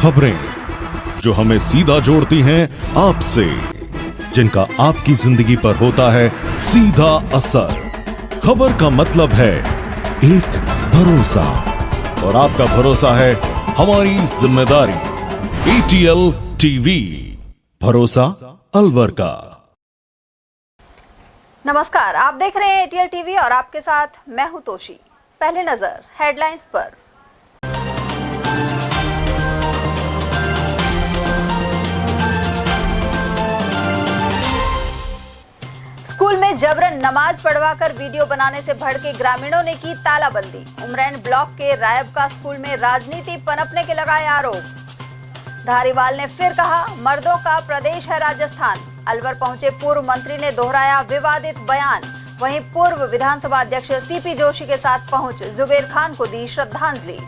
खबरें जो हमें सीधा जोड़ती हैं आपसे, जिनका आपकी जिंदगी पर होता है सीधा असर। खबर का मतलब है एक भरोसा, और आपका भरोसा है हमारी जिम्मेदारी। ATL टीवी, भरोसा अलवर का। नमस्कार, आप देख रहे हैं ATL टीवी और आपके साथ मैं हूं तोशी। पहले नजर हेडलाइंस पर। स्कूल में जबरन नमाज पढ़वाकर वीडियो बनाने से भड़के ग्रामीणों ने की तालाबंदी। उमरैन ब्लॉक के रायबका स्कूल में राजनीति पनपने के लगाए आरोप। धारीवाल ने फिर कहा, मर्दों का प्रदेश है राजस्थान। अलवर पहुंचे पूर्व मंत्री ने दोहराया विवादित बयान। वहीं पूर्व विधानसभा अध्यक्ष CP जोशी के साथ पहुंच जुबेर खान को दी श्रद्धांजलि।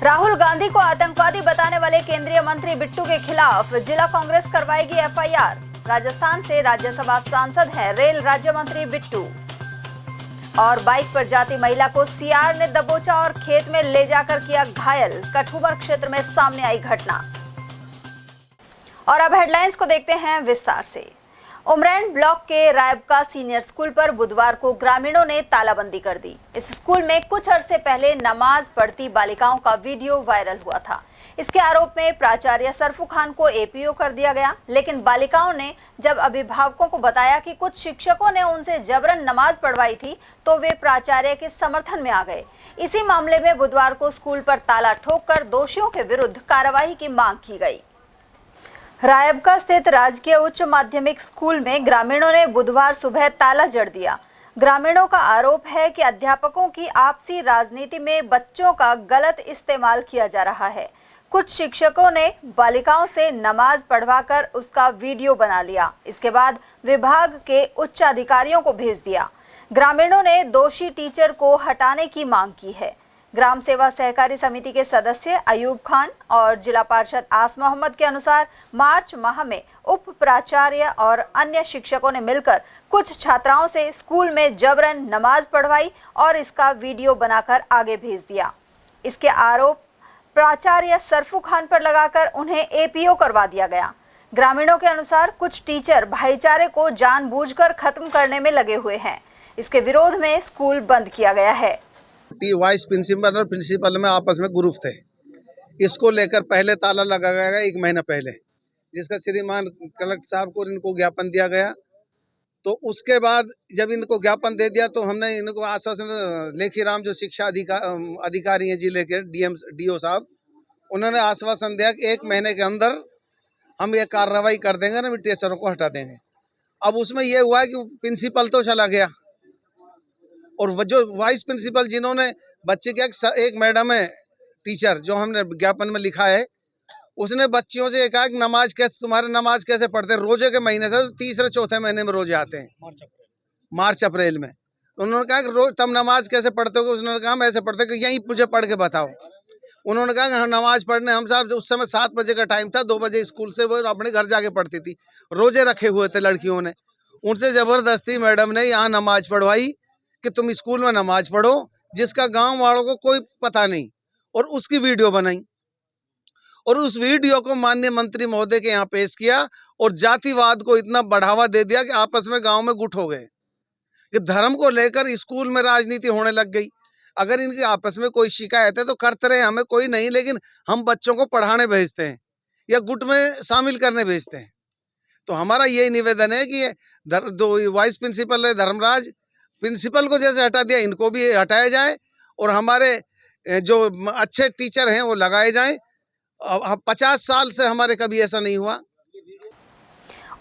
राहुल गांधी को आतंकवादी बताने वाले केंद्रीय मंत्री बिट्टू के खिलाफ जिला कांग्रेस करवाएगी FIR। राजस्थान से राज्यसभा सांसद हैं रेल राज्य मंत्री बिट्टू। और बाइक पर जाती महिला को CR ने दबोचा और खेत में ले जाकर किया घायल। कठुबर क्षेत्र में सामने आई घटना। और अब हेडलाइंस को देखते हैं विस्तार से। उमरैन ब्लॉक के रायबका सीनियर स्कूल पर बुधवार को ग्रामीणों ने तालाबंदी कर दी। इस स्कूल में कुछ अरसे पहले नमाज पढ़ती बालिकाओं का वीडियो वायरल हुआ था। इसके आरोप में प्राचार्य सरफू खान को APO कर दिया गया, लेकिन बालिकाओं ने जब अभिभावकों को बताया कि कुछ शिक्षकों ने उनसे जबरन नमाज पढ़वाई थी, तो वे प्राचार्य के समर्थन में आ गए। इसी मामले में बुधवार को स्कूल पर ताला ठोककर दोषियों के विरुद्ध कार्रवाई की मांग की गई। रायबका स्थित राजकीय उच्च माध्यमिक स्कूल में ग्रामीणों ने बुधवार सुबह ताला जड़ दिया। ग्रामीणों का आरोप है कि अध्यापकों की आपसी राजनीति में बच्चों का गलत इस्तेमाल किया जा रहा है। कुछ शिक्षकों ने बालिकाओं से नमाज पढ़वाकर उसका वीडियो बना लिया। इसके बाद विभाग के उच्च अधिकारियों को भेज दिया। ग्रामीणों ने दोषी टीचर को हटाने की मांग की है। ग्राम सेवा सहकारी समिति के सदस्य अयूब खान और जिला पार्षद आस मोहम्मद के अनुसार मार्च माह में उप प्राचार्य और अन्य शिक्षकों ने मिलकर कुछ छात्राओं से स्कूल में जबरन नमाज पढ़वाई और इसका वीडियो बनाकर आगे भेज दिया। इसके आरोप प्राचार्य सरफू खान पर लगाकर उन्हें APO करवा दिया गया। ग्रामीणों के अनुसार कुछ टीचर भाईचारे को जानबूझकर खत्म करने में लगे हुए हैं। इसके विरोध में स्कूल बंद किया गया है। वाइस प्रिंसिपल और प्रिंसिपल में आपस में ग्रुप थे। इसको लेकर पहले ताला लगा गया 1 महीना पहले, जिसका श्रीमान कलेक्टर साहब को इनको ज्ञापन दिया गया। तो उसके बाद जब इनको ज्ञापन दे दिया तो हमने इनको आश्वासन, लेखीराम जो शिक्षा अधिकारी हैं जिले के DO साहब, उन्होंने आश्वासन दिया कि 1 महीने के अंदर हम ये कार्रवाई कर देंगे ना, टीचरों को हटा देंगे। अब उसमें ये हुआ है कि प्रिंसिपल तो चला गया और जो वाइस प्रिंसिपल जिन्होंने बच्चे क्या, एक मैडम है टीचर जो हमने ज्ञापन में लिखा है, उसने बच्चियों से कहा कि नमाज कैसे, तुम्हारे नमाज कैसे पढ़ते हैं? रोजे के महीने से तीसरे चौथे महीने में रोजे आते हैं, मार्च अप्रैल में। उन्होंने कहा कि रोज तब नमाज कैसे पढ़ते हो? उसने कहा हम ऐसे पढ़ते कि यहीं मुझे पढ़ के बताओ। उन्होंने कहा कि हाँ नमाज पढ़ने हम साहब, उस समय 7 बजे का टाइम था, 2 बजे स्कूल से वो अपने घर जाके पढ़ती थी। रोजे रखे हुए थे लड़कियों ने, उनसे जबरदस्ती मैडम ने यहाँ नमाज पढ़वाई कि तुम स्कूल में नमाज पढ़ो, जिसका गाँव वालों को कोई पता नहीं, और उसकी वीडियो बनाई और उस वीडियो को माननीय मंत्री महोदय के यहाँ पेश किया और जातिवाद को इतना बढ़ावा दे दिया कि आपस में गांव में गुट हो गए कि धर्म को लेकर स्कूल में राजनीति होने लग गई। अगर इनकी आपस में कोई शिकायत है तो करते रहे, हमें कोई नहीं, लेकिन हम बच्चों को पढ़ाने भेजते हैं या गुट में शामिल करने भेजते हैं। तो हमारा यही निवेदन है कि दो वाइस प्रिंसिपल है धर्मराज, प्रिंसिपल को जैसे हटा दिया इनको भी हटाया जाए और हमारे जो अच्छे टीचर हैं वो लगाए जाएं। 50 साल से हमारे कभी ऐसा नहीं हुआ।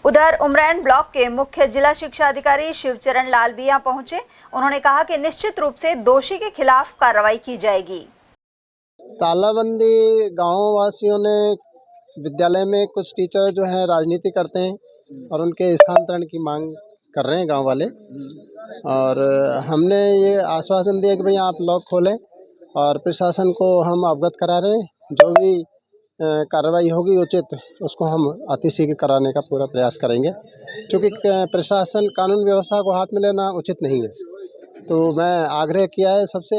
उधर उमरैन ब्लॉक के मुख्य जिला शिक्षा अधिकारी शिवचरण लाल भी यहाँ पहुंचे। उन्होंने कहा कि निश्चित रूप से दोषी के खिलाफ कार्रवाई की जाएगी। तालाबंदी गाँव वासियों ने, विद्यालय में कुछ टीचर जो हैं राजनीति करते हैं और उनके स्थानांतरण की मांग कर रहे हैं गांव वाले, और हमने ये आश्वासन दिया कि भैया आप लॉक खोलें और प्रशासन को हम अवगत करा रहे हैं। जो भी कार्रवाई होगी उचित, उसको हम अतिशीघ्र कराने का पूरा प्रयास करेंगे, क्योंकि प्रशासन कानून व्यवस्था को हाथ में लेना उचित नहीं है। तो मैं आग्रह किया है सबसे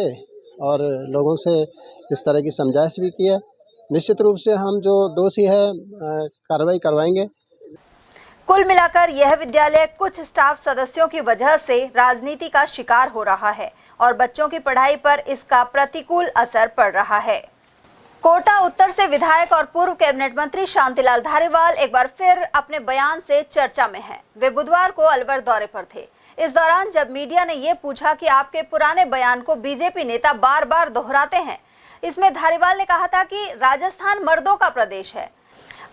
और लोगों से इस तरह की समझाइश भी की है निश्चित रूप से हम जो दोषी है कार्रवाई करवाएंगे। कुल मिलाकर यह विद्यालय कुछ स्टाफ सदस्यों की वजह से राजनीति का शिकार हो रहा है और बच्चों की पढ़ाई पर इसका प्रतिकूल असर पड़ रहा है। कोटा उत्तर से विधायक और पूर्व कैबिनेट मंत्री शांतिलाल धारीवाल एक बार फिर अपने बयान से चर्चा में हैं। वे बुधवार को अलवर दौरे पर थे। इस दौरान जब मीडिया ने ये पूछा कि आपके पुराने बयान को बीजेपी नेता बार बार दोहराते हैं, इसमें धारीवाल ने कहा था कि राजस्थान मर्दों का प्रदेश है।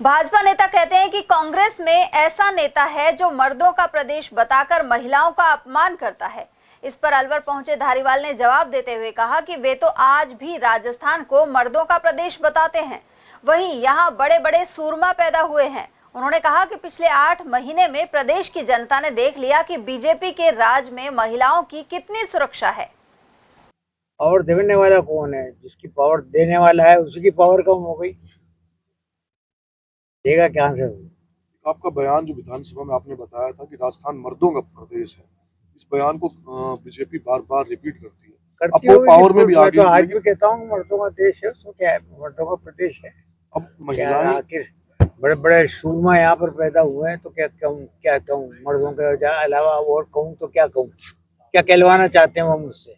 भाजपा नेता कहते हैं कि कांग्रेस में ऐसा नेता है जो मर्दों का प्रदेश बताकर महिलाओं का अपमान करता है। इस पर अलवर पहुंचे धारीवाल ने जवाब देते हुए कहा कि वे तो आज भी राजस्थान को मर्दों का प्रदेश बताते हैं, वहीं यहाँ बड़े बड़े सूरमा पैदा हुए हैं। उन्होंने कहा कि पिछले 8 महीने में प्रदेश की जनता ने देख लिया कि बीजेपी के राज में महिलाओं की कितनी सुरक्षा है। पावर देने वाला कौन है? जिसकी पावर देने वाला है उसी की पावर कम हो गई, देगा क्या से? आपका बयान जो विधानसभा में आपने बताया था कि राजस्थान मर्दों का प्रदेश है, इस बयान को बीजेपी बार बार रिपीट करती है। अब वो पावर में भी आ गई। आज भी कहता हूँ मर्दों का देश है, उसमें क्या है, मर्दों का प्रदेश है। अब महिलाएं आखिर बड़े बड़े सूरमा यहाँ पर पैदा हुए हैं, तो क्या कहूँ मर्दों के अलावा और कहूँ तो क्या कहूँ? क्या कहलवाना चाहते हैं वो मुझसे?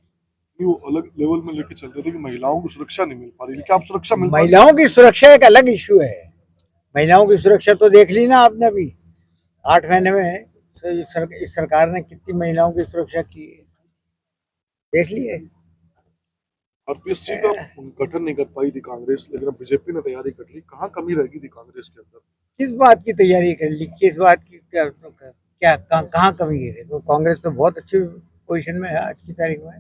वो अलग लेवल में लेके चलते थे कि महिलाओं को सुरक्षा नहीं मिल पा रही। क्या आप सुरक्षा मिल? महिलाओं की सुरक्षा एक अलग इश्यू है। महिलाओं की सुरक्षा तो देख ली ना आपने, अभी 8 महीने में इस सरकार ने कितनी महिलाओं की सुरक्षा की है, देख लिए। आरपीएससी का गठन नहीं कर पाई थी कांग्रेस, लेकिन अब बीजेपी ने तैयारी कर ली। कहाँ कमी रह गई थी कांग्रेस के अंदर? किस बात की तैयारी कर ली? किस बात की क्या कहाँ कमी है? तो कांग्रेस तो बहुत अच्छी पोजीशन में है आज की तारीख में।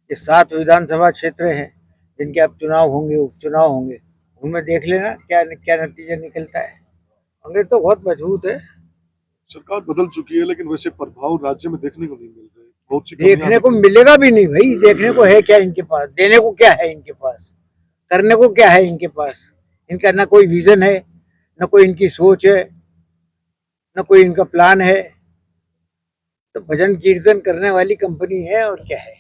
ये 7 विधानसभा क्षेत्र हैं जिनके अब चुनाव होंगे, उपचुनाव होंगे, उनमें देख लेना क्या नतीजा निकलता है। कांग्रेस तो बहुत मजबूत है। सरकार बदल चुकी है, लेकिन वैसे प्रभाव राज्य में देखने को नहीं मिल रहे। बहुत सी देखने को मिलेगा भी नहीं भाई। देखने को है क्या इनके पास? देने को क्या है इनके पास? करने को क्या है इनके पास? इनका ना कोई विजन है, ना कोई इनकी सोच है, ना कोई इनका प्लान है। तो भजन कीर्तन करने वाली कंपनी है और क्या है।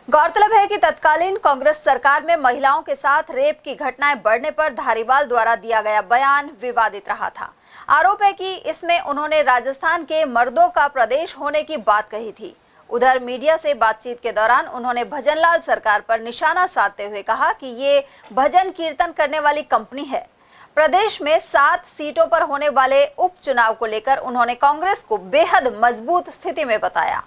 गौरतलब है कि तत्कालीन कांग्रेस सरकार में महिलाओं के साथ रेप की घटनाएं बढ़ने पर धारीवाल द्वारा दिया गया बयान विवादित रहा था। आरोप है कि इसमें उन्होंने राजस्थान के मर्दों का प्रदेश होने की बात कही थी। उधर मीडिया से बातचीत के दौरान उन्होंने भजनलाल सरकार पर निशाना साधते हुए कहा कि ये भजन कीर्तन करने वाली कंपनी है। प्रदेश में 7 सीटों पर होने वाले उपचुनाव को लेकर उन्होंने कांग्रेस को बेहद मजबूत स्थिति में बताया।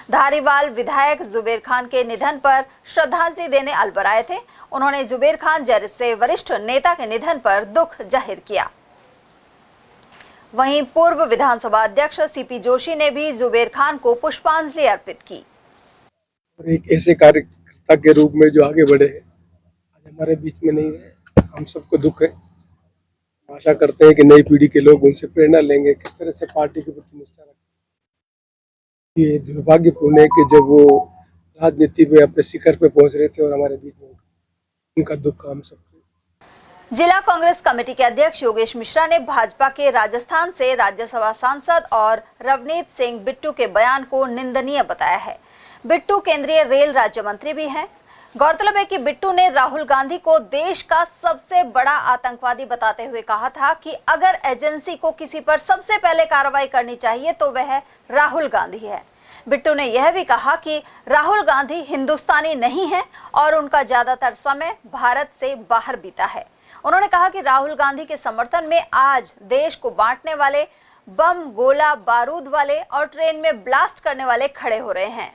धारीवाल विधायक जुबेर खान के निधन पर श्रद्धांजलि देने अलवर आए थे। उन्होंने जुबेर खान जैसे वरिष्ठ नेता के निधन पर दुख जाहिर किया। वहीं पूर्व विधानसभा अध्यक्ष सीपी जोशी ने भी जुबेर खान को पुष्पांजलि अर्पित की। एक ऐसे कार्यकर्ता के रूप में जो आगे बढ़े आज हमारे बीच में नहीं है, हम सबको दुख है। आशा करते हैं कि नई पीढ़ी के लोग उनसे प्रेरणा लेंगे, किस तरह से पार्टी के प्रति निष्ठा रखें। ये दुर्भाग्यपूर्ण है कि जब वो राजनीति में अपने शिखर पे पहुंच रहे थे और हमारे बीच में उनका दुख हम सबको। जिला कांग्रेस कमेटी के अध्यक्ष योगेश मिश्रा ने भाजपा के राजस्थान से राज्यसभा सांसद और रवनीत सिंह बिट्टू के बयान को निंदनीय बताया है। बिट्टू केंद्रीय रेल राज्य मंत्री भी हैं। गौरतलब है कि बिट्टू ने राहुल गांधी को देश का सबसे बड़ा आतंकवादी बताते हुए कहा था कि अगर एजेंसी को किसी पर सबसे पहले कार्रवाई करनी चाहिए तो वह राहुल गांधी है। बिट्टू ने यह भी कहा कि राहुल गांधी हिंदुस्तानी नहीं है और उनका ज्यादातर समय भारत से बाहर बीता है। उन्होंने कहा कि राहुल गांधी के समर्थन में आज देश को बांटने वाले, बम, गोला, बारूद वाले और ट्रेन में ब्लास्ट करने वाले खड़े हो रहे हैं।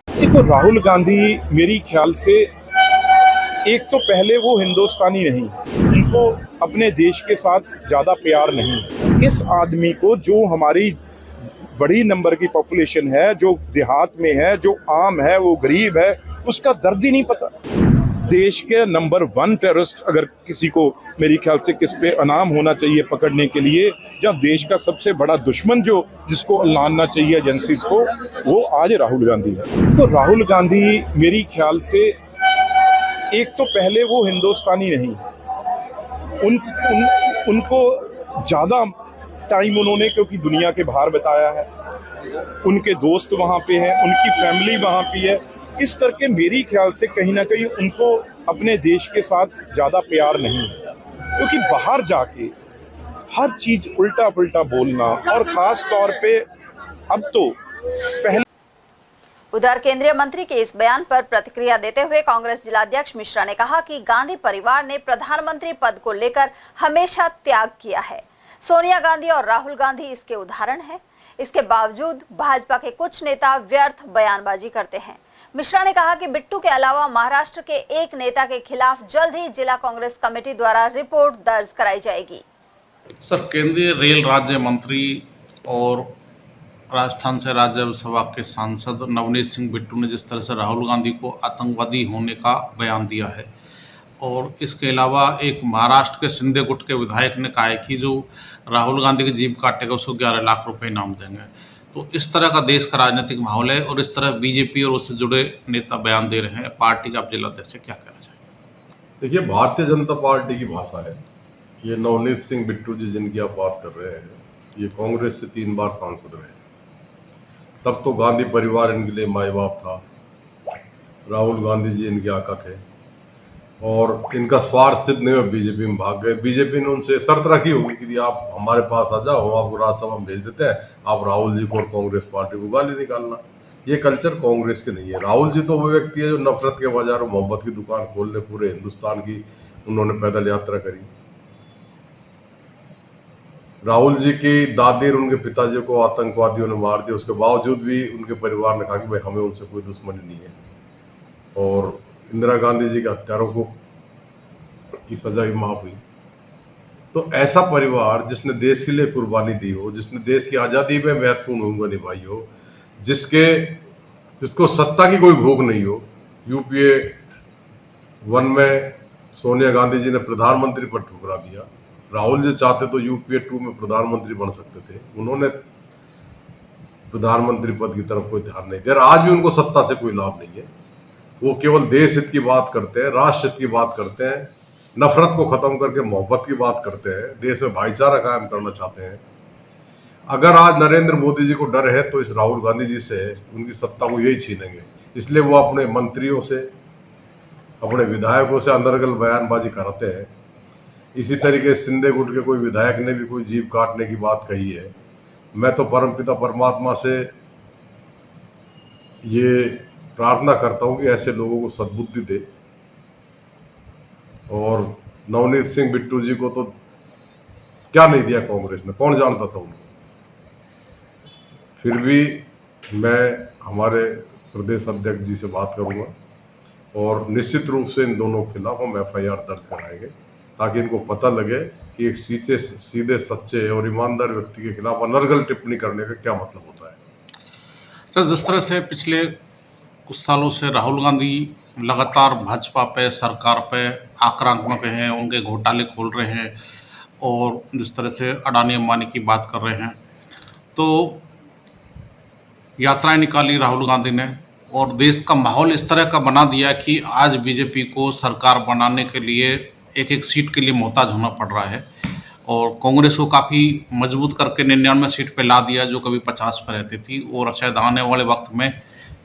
देखो, राहुल गांधी मेरी ख्याल से एक तो पहले वो हिंदुस्तानी नहीं, उनको अपने देश के साथ ज्यादा प्यार नहीं। इस आदमी को, जो हमारी बड़ी नंबर की पॉपुलेशन है, जो देहात में है, जो आम है, वो गरीब है, उसका दर्द ही नहीं पता। देश के नंबर 1 टेररिस्ट अगर किसी को, मेरी ख्याल से किस पे इनाम होना चाहिए पकड़ने के लिए, जब देश का सबसे बड़ा दुश्मन जो जिसको लानना चाहिए एजेंसीज को, वो आज राहुल गांधी है। तो राहुल गांधी मेरी ख्याल से एक तो पहले वो हिंदुस्तानी नहीं, उनको ज़्यादा टाइम उन्होंने क्योंकि दुनिया के बाहर बताया है, उनके दोस्त वहाँ पे हैं, उनकी फैमिली वहाँ पे है, इस करके मेरी ख्याल से कहीं ना कहीं उनको अपने देश के साथ ज्यादा प्यार नहीं है, क्योंकि बाहर जाके हर चीज उल्टा पुल्टा बोलना, और खास तौर पे अब तो पहले। उधर केंद्रीय मंत्री के इस बयान पर प्रतिक्रिया देते हुए कांग्रेस जिलाध्यक्ष मिश्रा ने कहा कि गांधी परिवार ने प्रधानमंत्री पद को लेकर हमेशा त्याग किया है। सोनिया गांधी और राहुल गांधी इसके उदाहरण हैं। इसके बावजूद भाजपा के कुछ नेता व्यर्थ बयानबाजी करते हैं। मिश्रा ने कहा कि बिट्टू के अलावा महाराष्ट्र के एक नेता के खिलाफ जल्द ही जिला कांग्रेस कमेटी द्वारा रिपोर्ट दर्ज कराई जाएगी। सर, केंद्रीय रेल राज्य मंत्री और राजस्थान से राज्यसभा के सांसद नवनीत सिंह बिट्टू ने जिस तरह से राहुल गांधी को आतंकवादी होने का बयान दिया है, और इसके अलावा एक महाराष्ट्र के शिंदे गुट के विधायक ने कहा है कि जो राहुल गांधी की जीभ काटेगा उसको 11 लाख रुपए इनाम देंगे। तो इस तरह का देश का राजनीतिक माहौल है, और इस तरह बीजेपी और उससे जुड़े नेता बयान दे रहे हैं। पार्टी का आप जिलाध्यक्ष क्या कहना चाहिए? देखिए, भारतीय जनता पार्टी की भाषा है। ये नवनीत सिंह बिट्टू जी जिनकी आप बात कर रहे हैं, ये कांग्रेस से 3 बार सांसद रहे। तब तो गांधी परिवार इनके लिए माई बाप था, राहुल गांधी जी इनके आका थे, और इनका स्वार्थ सिद्ध नहीं हुआ, बीजेपी में भाग गए। बीजेपी ने उनसे शर्त रखी होगी कि आप हमारे पास आ जाओ, हम आपको राज्यसभा में भेज देते हैं, आप राहुल जी को और कांग्रेस पार्टी को गाली निकालना। ये कल्चर कांग्रेस के नहीं है। राहुल जी तो वो व्यक्ति है जो नफरत के बाजार में मोहब्बत की दुकान खोलने पूरे हिंदुस्तान की उन्होंने पैदल यात्रा करी। राहुल जी की दादी और उनके पिताजी को आतंकवादियों ने मार दिया, उसके बावजूद भी उनके परिवार ने कहा कि भाई हमें उनसे कोई दुश्मनी नहीं है, और इंदिरा गांधी जी के हत्यारों को की सजा भी माफ हुई। तो ऐसा परिवार जिसने देश के लिए कुर्बानी दी हो, जिसने देश की आज़ादी में महत्वपूर्ण भूमिका निभाई हो, जिसको सत्ता की कोई भूख नहीं हो। यूपीए 1 में सोनिया गांधी जी ने प्रधानमंत्री पद ठुकरा दिया। राहुल जी चाहते तो यूपीए 2 में प्रधानमंत्री बन सकते थे, उन्होंने प्रधानमंत्री पद की तरफ कोई ध्यान नहीं दिया। आज भी उनको सत्ता से कोई लाभ नहीं है। वो केवल देश हित की बात करते हैं, राष्ट्र हित की बात करते हैं, नफरत को खत्म करके मोहब्बत की बात करते हैं, देश में भाईचारा कायम करना चाहते हैं। अगर आज नरेंद्र मोदी जी को डर है तो इस राहुल गांधी जी से उनकी सत्ता को यही छीनेंगे, इसलिए वो अपने मंत्रियों से, अपने विधायकों से अंदरगल बयानबाजी कराते हैं। इसी तरीके से शिंदे गुट के कोई विधायक ने भी कोई जीभ काटने की बात कही है। मैं तो परमपिता परमात्मा से ये प्रार्थना करता हूँ कि ऐसे लोगों को सद्बुद्धि दे, और नवनीत सिंह बिट्टू जी को तो क्या नहीं दिया कांग्रेस ने, कौन जानता था उनको। फिर भी मैं हमारे प्रदेश अध्यक्ष जी से बात करूंगा, और निश्चित रूप से इन दोनों के खिलाफ हम FIR दर्ज कराएंगे, ताकि इनको पता लगे कि एक सीधे सच्चे और ईमानदार व्यक्ति के खिलाफ अनर्गल टिप्पणी करने का क्या मतलब होता है। तो जिस तरह से पिछले कुछ सालों से राहुल गांधी लगातार भाजपा पे, सरकार पे आक्रामक हैं, उनके घोटाले खोल रहे हैं, और जिस तरह से अडानी अंबानी की बात कर रहे हैं, तो यात्राएं निकाली राहुल गांधी ने, और देश का माहौल इस तरह का बना दिया कि आज बीजेपी को सरकार बनाने के लिए एक एक सीट के लिए मोहताज होना पड़ रहा है, और कांग्रेस को काफ़ी मजबूत करके 99 सीट पे ला दिया, जो कभी 50 पर रहती थी, और शायद आने वाले वक्त में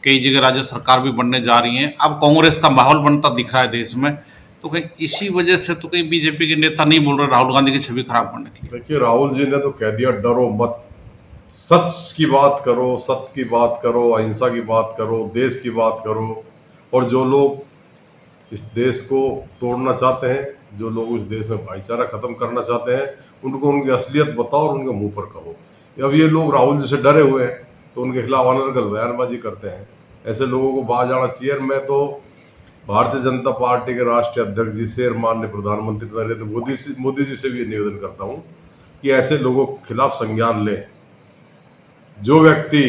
कई जगह राज्य सरकार भी बनने जा रही हैं। अब कांग्रेस का माहौल बनता दिख रहा है देश में, तो कहीं इसी वजह से तो कहीं बीजेपी के नेता नहीं बोल रहे राहुल गांधी की छवि खराब करने के लिए। देखिए, राहुल जी ने तो कह दिया डरो मत, सच की बात करो, सत्य की बात करो, अहिंसा की बात करो, देश की बात करो, और जो लोग इस देश को तोड़ना चाहते हैं, जो लोग इस देश में भाईचारा खत्म करना चाहते हैं, उनको उनकी असलियत बताओ और उनके मुंह पर कहो। अब ये लोग राहुल जी से डरे हुए हैं तो उनके खिलाफ अनर्गल बयानबाजी करते हैं। ऐसे लोगों को बाहर जाना चाहिए। मैं तो भारतीय जनता पार्टी के राष्ट्रीय अध्यक्ष जी से, माननीय प्रधानमंत्री नरेंद्र मोदी जी से भी निवेदन करता हूँ कि ऐसे लोगों के खिलाफ संज्ञान लें। जो व्यक्ति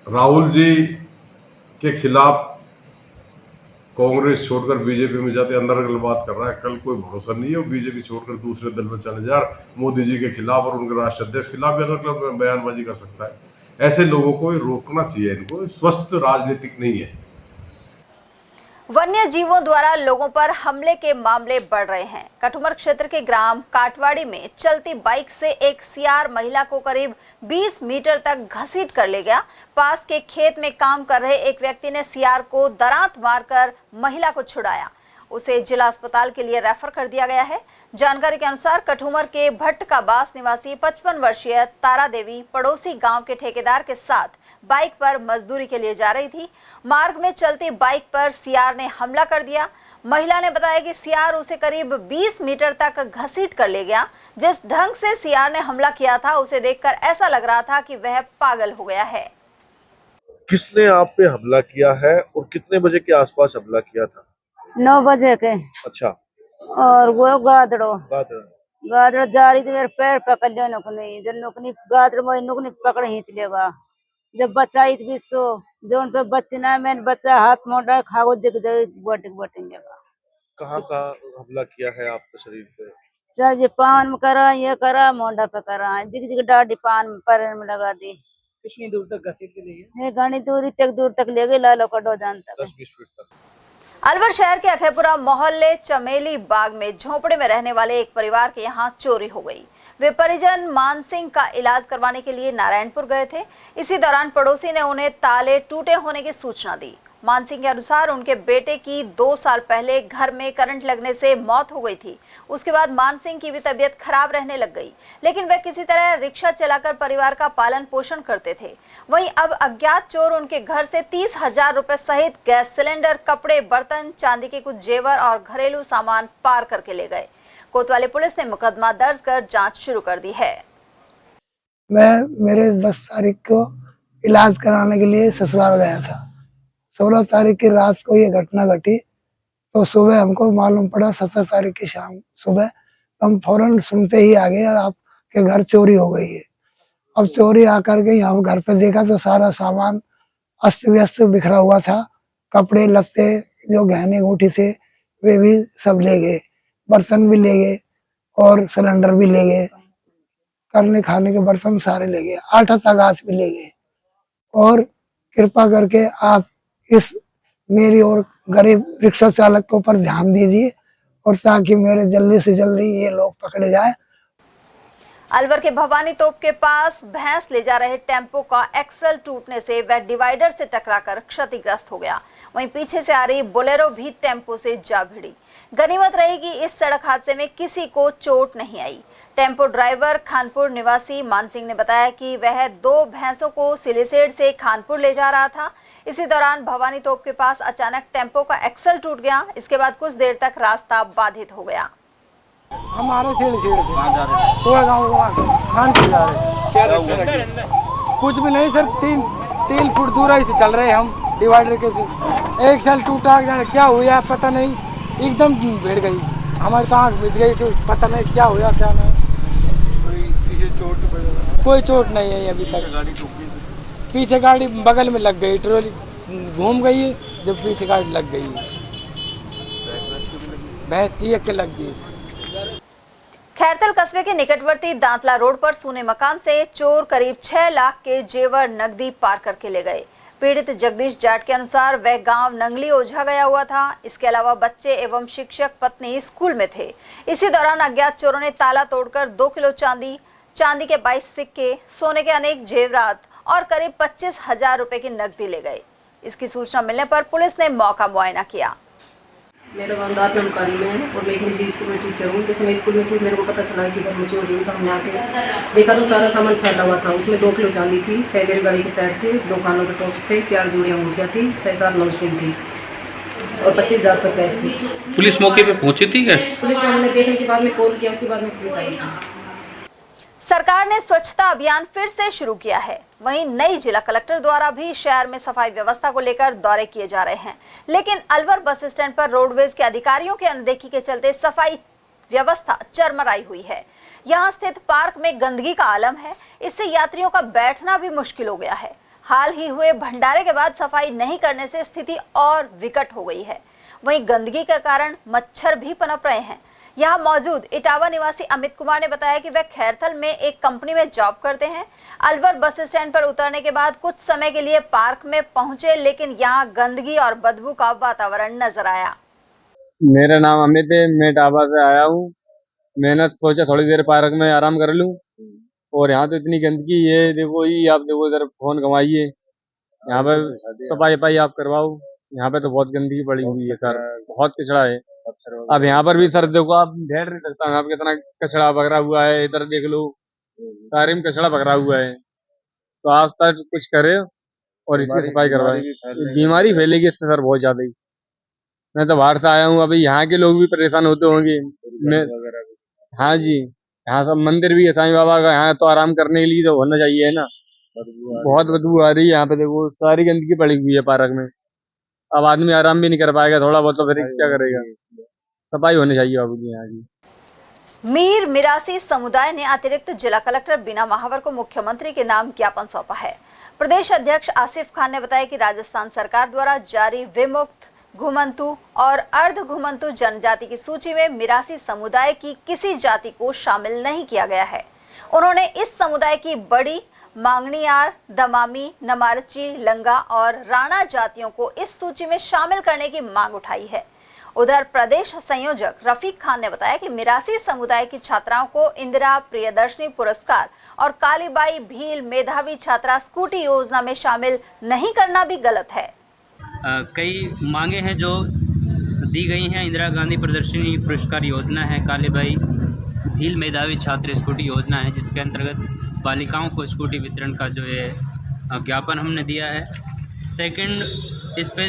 राहुल जी के खिलाफ कांग्रेस छोड़कर बीजेपी में जाते अंदरगल बात कर रहा है, कल कोई भरोसा नहीं है वो बीजेपी छोड़कर दूसरे दल में चले जा मोदी जी के खिलाफ और उनके राष्ट्रीय अध्यक्ष के खिलाफ भी अंदरगल बयानबाजी कर सकता है। ऐसे लोगों को रोकना चाहिए, इनको स्वस्थ राजनीतिक नहीं है। वन्य जीवों द्वारा लोगों पर हमले के मामले बढ़ रहे हैं। कठुमर क्षेत्र के ग्राम काटवाड़ी में चलती बाइक से एक सियार महिला को करीब 20 मीटर तक घसीट कर ले गया। पास के खेत में काम कर रहे एक व्यक्ति ने सियार को दरांत मारकर महिला को छुड़ाया। उसे जिला अस्पताल के लिए रेफर कर दिया गया है। जानकारी के अनुसार कठुमर के भट्टकाबास निवासी 55 वर्षीय तारा देवी पड़ोसी गांव के ठेकेदार के साथ बाइक पर मजदूरी के लिए जा रही थी। मार्ग में चलती बाइक पर सियार ने हमला कर दिया। महिला ने बताया कि सियार उसे करीब 20 मीटर तक घसीट कर ले गया। जिस ढंग से सियार ने हमला किया था उसे देखकर ऐसा लग रहा था कि वह पागल हो गया है। किसने आप पे हमला किया है और कितने बजे के आसपास हमला किया था? 9 बजे के। अच्छा। और वो गादड़ो गादड़ जा रही थी, मेरे पैर पकड़ लिया नुकनी, जब नुकनी गादड़ में नुकनी पकड़ खींच लेगा। जब बच्चा भी सो जो उन पे बच्चे मैंने बच्चा हाथ मोटा खाओ दिख जाए बटेंगेगा। कहाँ का हमला किया है आपके शरीर पे? सब ये पान में करा, ये करा, मोंडा पे करा, जिग जिग डाडी पान पैर में लगा दी। कितनी दूर तक घसीट के ले गए? ये घनी दूर तक ले गए, लालो कटो जान तक। 10-20 फीट तक। अलवर शहर के अखेपुरा मोहल्ले चमेली बाग में झोपड़े में रहने वाले एक परिवार के यहाँ चोरी हो गई। वे परिजन मान सिंह का इलाज करवाने के लिए नारायणपुर गए थे। इसी दौरान पड़ोसी ने उन्हें ताले टूटे होने की सूचना दी। मान सिंह के अनुसार उनके बेटे की 2 साल पहले घर में करंट लगने से मौत हो गई थी। उसके बाद मान सिंह की भी तबीयत खराब रहने लग गई, लेकिन वे किसी तरह रिक्शा चलाकर परिवार का पालन पोषण करते थे। वहीं अब अज्ञात चोर उनके घर से 30,000 रुपए सहित गैस सिलेंडर, कपड़े, बर्तन, चांदी के कुछ जेवर और घरेलू सामान पार करके ले गए। कोतवाली पुलिस ने मुकदमा दर्ज कर जांच शुरू कर दी है। मैं मेरे 10 तारीख को इलाज कराने के लिए ससुराल गया था। 16 तारीख की रात को ये घटना घटी, तो सुबह हमको मालूम पड़ा 17 तारीख की शाम सुबह। हम फौरन सुनते ही आ गए आपके घर चोरी हो गई है। अब चोरी आकर के हम घर पे देखा तो सारा सामान अस्त व्यस्त बिखरा हुआ था। कपड़े लत्ते जो गहने अंगूठी से वे भी सब ले गए, बर्तन भी ले गए और सिलेंडर भी ले गए, करने खाने के बर्तन सारे ले गए, आटा तगास भी ले गए। और कृपा करके आप इस मेरी और गरीब रिक्शा चालक के ऊपर ध्यान दीजिए और ताकि मेरे जल्दी से जल्दी ये लोग पकड़े जाए। अलवर के भवानी तोप के पास भैंस ले जा रहे टेम्पो का एक्सल टूटने से वह डिवाइडर से टकराकर क्षतिग्रस्त हो गया। वहीं पीछे से आ रही बोलेरो भी टेम्पो से जा भिड़ी। गनीमत रही कि इस सड़क हादसे में किसी को चोट नहीं आई। टेम्पो ड्राइवर खानपुर निवासी मान सिंह ने बताया कि वह 2 भैंसों को सिलीसेड से खानपुर ले जा रहा था। इसी दौरान भवानी तोप के पास अचानक टेम्पो का एक्सल टूट गया। इसके बाद कुछ देर तक रास्ता बाधित हो गया। हमारे सीढ़ी से कहाँ जा रहे थे? थोड़ा गाँव खानपुर जा रहे थे। क्या कुछ भी नहीं सर, 3 फुट दूर से चल रहे हम डिवाइडर के से। एक साल टूटा, क्या हुआ पता नहीं, एकदम भिड़ गई हमारी तो आँख मिच गई। तो पता नहीं क्या हुआ क्या नहीं। कोई चोट नहीं है अभी तक। पीछे गाड़ी बगल में लग गई, ट्रॉली घूम गई जब पीछे गाड़ी लग गई। भैंस की एक लग गई इसकी। खैरतल कस्बे के निकटवर्ती दांतला रोड पर सूने मकान से चोर करीब 6 लाख के जेवर नकदी पार करके ले गए। पीड़ित जगदीश जाट के अनुसार वह गांव नंगली ओझा गया हुआ था। इसके अलावा बच्चे एवं शिक्षक पत्नी स्कूल में थे। इसी दौरान अज्ञात चोरों ने ताला तोड़कर 2 किलो चांदी, चांदी के 22 सिक्के, सोने के अनेक जेवरात और करीब 25,000 रुपए की नकदी ले गए। इसकी सूचना मिलने पर पुलिस ने मौका मुआयना किया। मेरा गाँव दांतला मुकानी में है और मैं एक निजी स्कूल में टीचर हूँ। जैसे मैं स्कूल में थी, मेरे को पता चला कि घर में चोरी हुई, तो हमने आके देखा तो सारा सामान फैला हुआ था। उसमें 2 किलो चांदी थी, 6 बैलगाड़ी के सेट थे, 2 कानों के टॉप्स थे, 4 जोड़ी अंगूठियाँ थी, 6-7 नोजपिन थी और 25,000 रुपये कैश थी। पुलिस मौके पे पहुंची थी क्या? पुलिस को हमने देखने के बाद में कॉल किया, उसके बाद में पुलिस आई। सरकार ने स्वच्छता अभियान फिर से शुरू किया है। वहीं नई जिला कलेक्टर द्वारा भी शहर में सफाई व्यवस्था को लेकर दौरे किए जा रहे हैं, लेकिन अलवर बस स्टैंड पर रोडवेज के अधिकारियों की अनदेखी के चलते सफाई व्यवस्था चरमराई हुई है। यहां स्थित पार्क में गंदगी का आलम है, इससे यात्रियों का बैठना भी मुश्किल हो गया है। हाल ही हुए भंडारे के बाद सफाई नहीं करने से स्थिति और विकट हो गई है। वहीं गंदगी के कारण मच्छर भी पनप रहे हैं। यहाँ मौजूद इटावा निवासी अमित कुमार ने बताया कि वे खैरथल में एक कंपनी में जॉब करते हैं। अलवर बस स्टैंड पर उतरने के बाद कुछ समय के लिए पार्क में पहुंचे, लेकिन यहाँ गंदगी और बदबू का वातावरण नजर आया। मेरा नाम अमित है, मैं इटावा से आया हूँ। मैंने सोचा थोड़ी देर पार्क में आराम कर लूं, और यहाँ तो इतनी गंदगी है। देखो ही आप, देखो इधर फोन घुमाइए, यहाँ पे सफाई आप करवाओ। यहाँ पे तो बहुत गंदगी पड़ी हुई है सर, बहुत कचरा है। अब यहाँ पर भी सर देखो, आप ढेर नहीं सकता, यहाँ पे कितना कचरा पकड़ा हुआ है। इधर देख लो, सारे में कचरा पकड़ा हुआ है। तो आप सर कुछ करे और इसकी सफाई करवाए। बीमारी फैलेगी इससे सर बहुत ज्यादा ही। मैं तो बाहर से आया हूँ, अभी यहाँ के लोग भी परेशान होते होंगे। मैं हाँ जी, यहाँ सब मंदिर भी है साईं बाबा का, यहाँ तो आराम करने के लिए तो होना चाहिए है ना। बहुत बदबू आ रही है यहाँ पे, देखो सारी गंदगी पड़ी हुई है पार्क में। अब आदमी आराम भी नहीं कर पाएगा थोड़ा बहुत, तो फिर क्या करेगा। सफाई होनी चाहिए बाबू जी यहाँ की। मीर मिरासी समुदाय ने अतिरिक्त जिला कलेक्टर बीना महावर को मुख्यमंत्री के नाम ज्ञापन सौंपा है। प्रदेश अध्यक्ष आसिफ खान ने बताया कि राजस्थान सरकार द्वारा जारी विमुक्त, घुमंतु और अर्ध घुमंतु जनजाति की सूची में मिरासी समुदाय की किसी जाति को शामिल नहीं किया गया है। उन्होंने इस समुदाय की बड़ी मांगणियार, दमामी, नमारची, लंगा और राणा जातियों को इस सूची में शामिल करने की मांग उठाई है। उधर प्रदेश संयोजक रफीक खान ने बताया कि मिरासी समुदाय की छात्राओं को इंदिरा प्रियदर्शनी पुरस्कार और कालीबाई भील मेधावी छात्रा स्कूटी योजना में शामिल नहीं करना भी गलत है। कई मांगे हैं जो दी गई हैं। इंदिरा गांधी प्रदर्शनी पुरस्कार योजना है, कालीबाई भील मेधावी छात्र स्कूटी योजना है, जिसके अंतर्गत बालिकाओं को स्कूटी वितरण का जो है ज्ञापन हमने दिया है। सेकंड, इस पे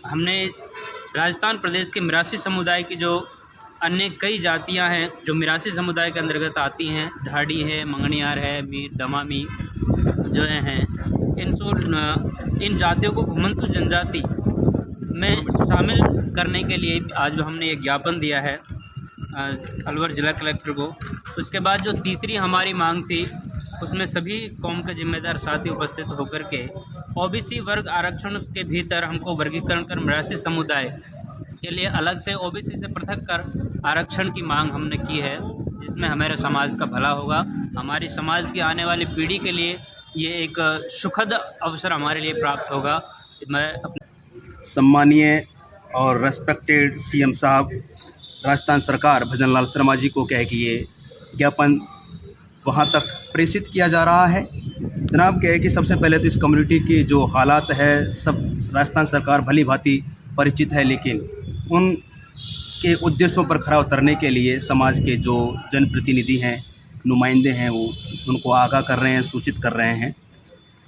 हमने राजस्थान प्रदेश के मिरासी समुदाय की जो अन्य कई जातियां हैं जो मिरासी समुदाय के अंतर्गत आती हैं, ढाडी है, मंगनियार है, मीर, दमामी जो हैं, इन जातियों को घुमंतु जनजाति में शामिल करने के लिए आज हमने एक ज्ञापन दिया है अलवर जिला कलेक्टर को। उसके बाद जो तीसरी हमारी मांग थी, उसमें सभी कौम के जिम्मेदार साथी उपस्थित होकर के ओबीसी वर्ग आरक्षण के भीतर हमको वर्गीकरण कर मिरासी समुदाय के लिए अलग से ओबीसी से पृथक कर आरक्षण की मांग हमने की है, जिसमें हमारे समाज का भला होगा। हमारी समाज की आने वाली पीढ़ी के लिए ये एक सुखद अवसर हमारे लिए प्राप्त होगा। मैं सम्मानीय और रेस्पेक्टेड सीएम साहब राजस्थान सरकार भजन लाल शर्मा जी को कहे कि ये ज्ञापन वहाँ तक प्रेषित किया जा रहा है। जनाब कहे कि सबसे पहले तो इस कम्युनिटी की जो हालात है सब राजस्थान सरकार भली भांति परिचित है, लेकिन उनके उद्देश्यों पर खरा उतरने के लिए समाज के जो जनप्रतिनिधि हैं, नुमाइंदे हैं, वो उनको आगाह कर रहे हैं, सूचित कर रहे हैं।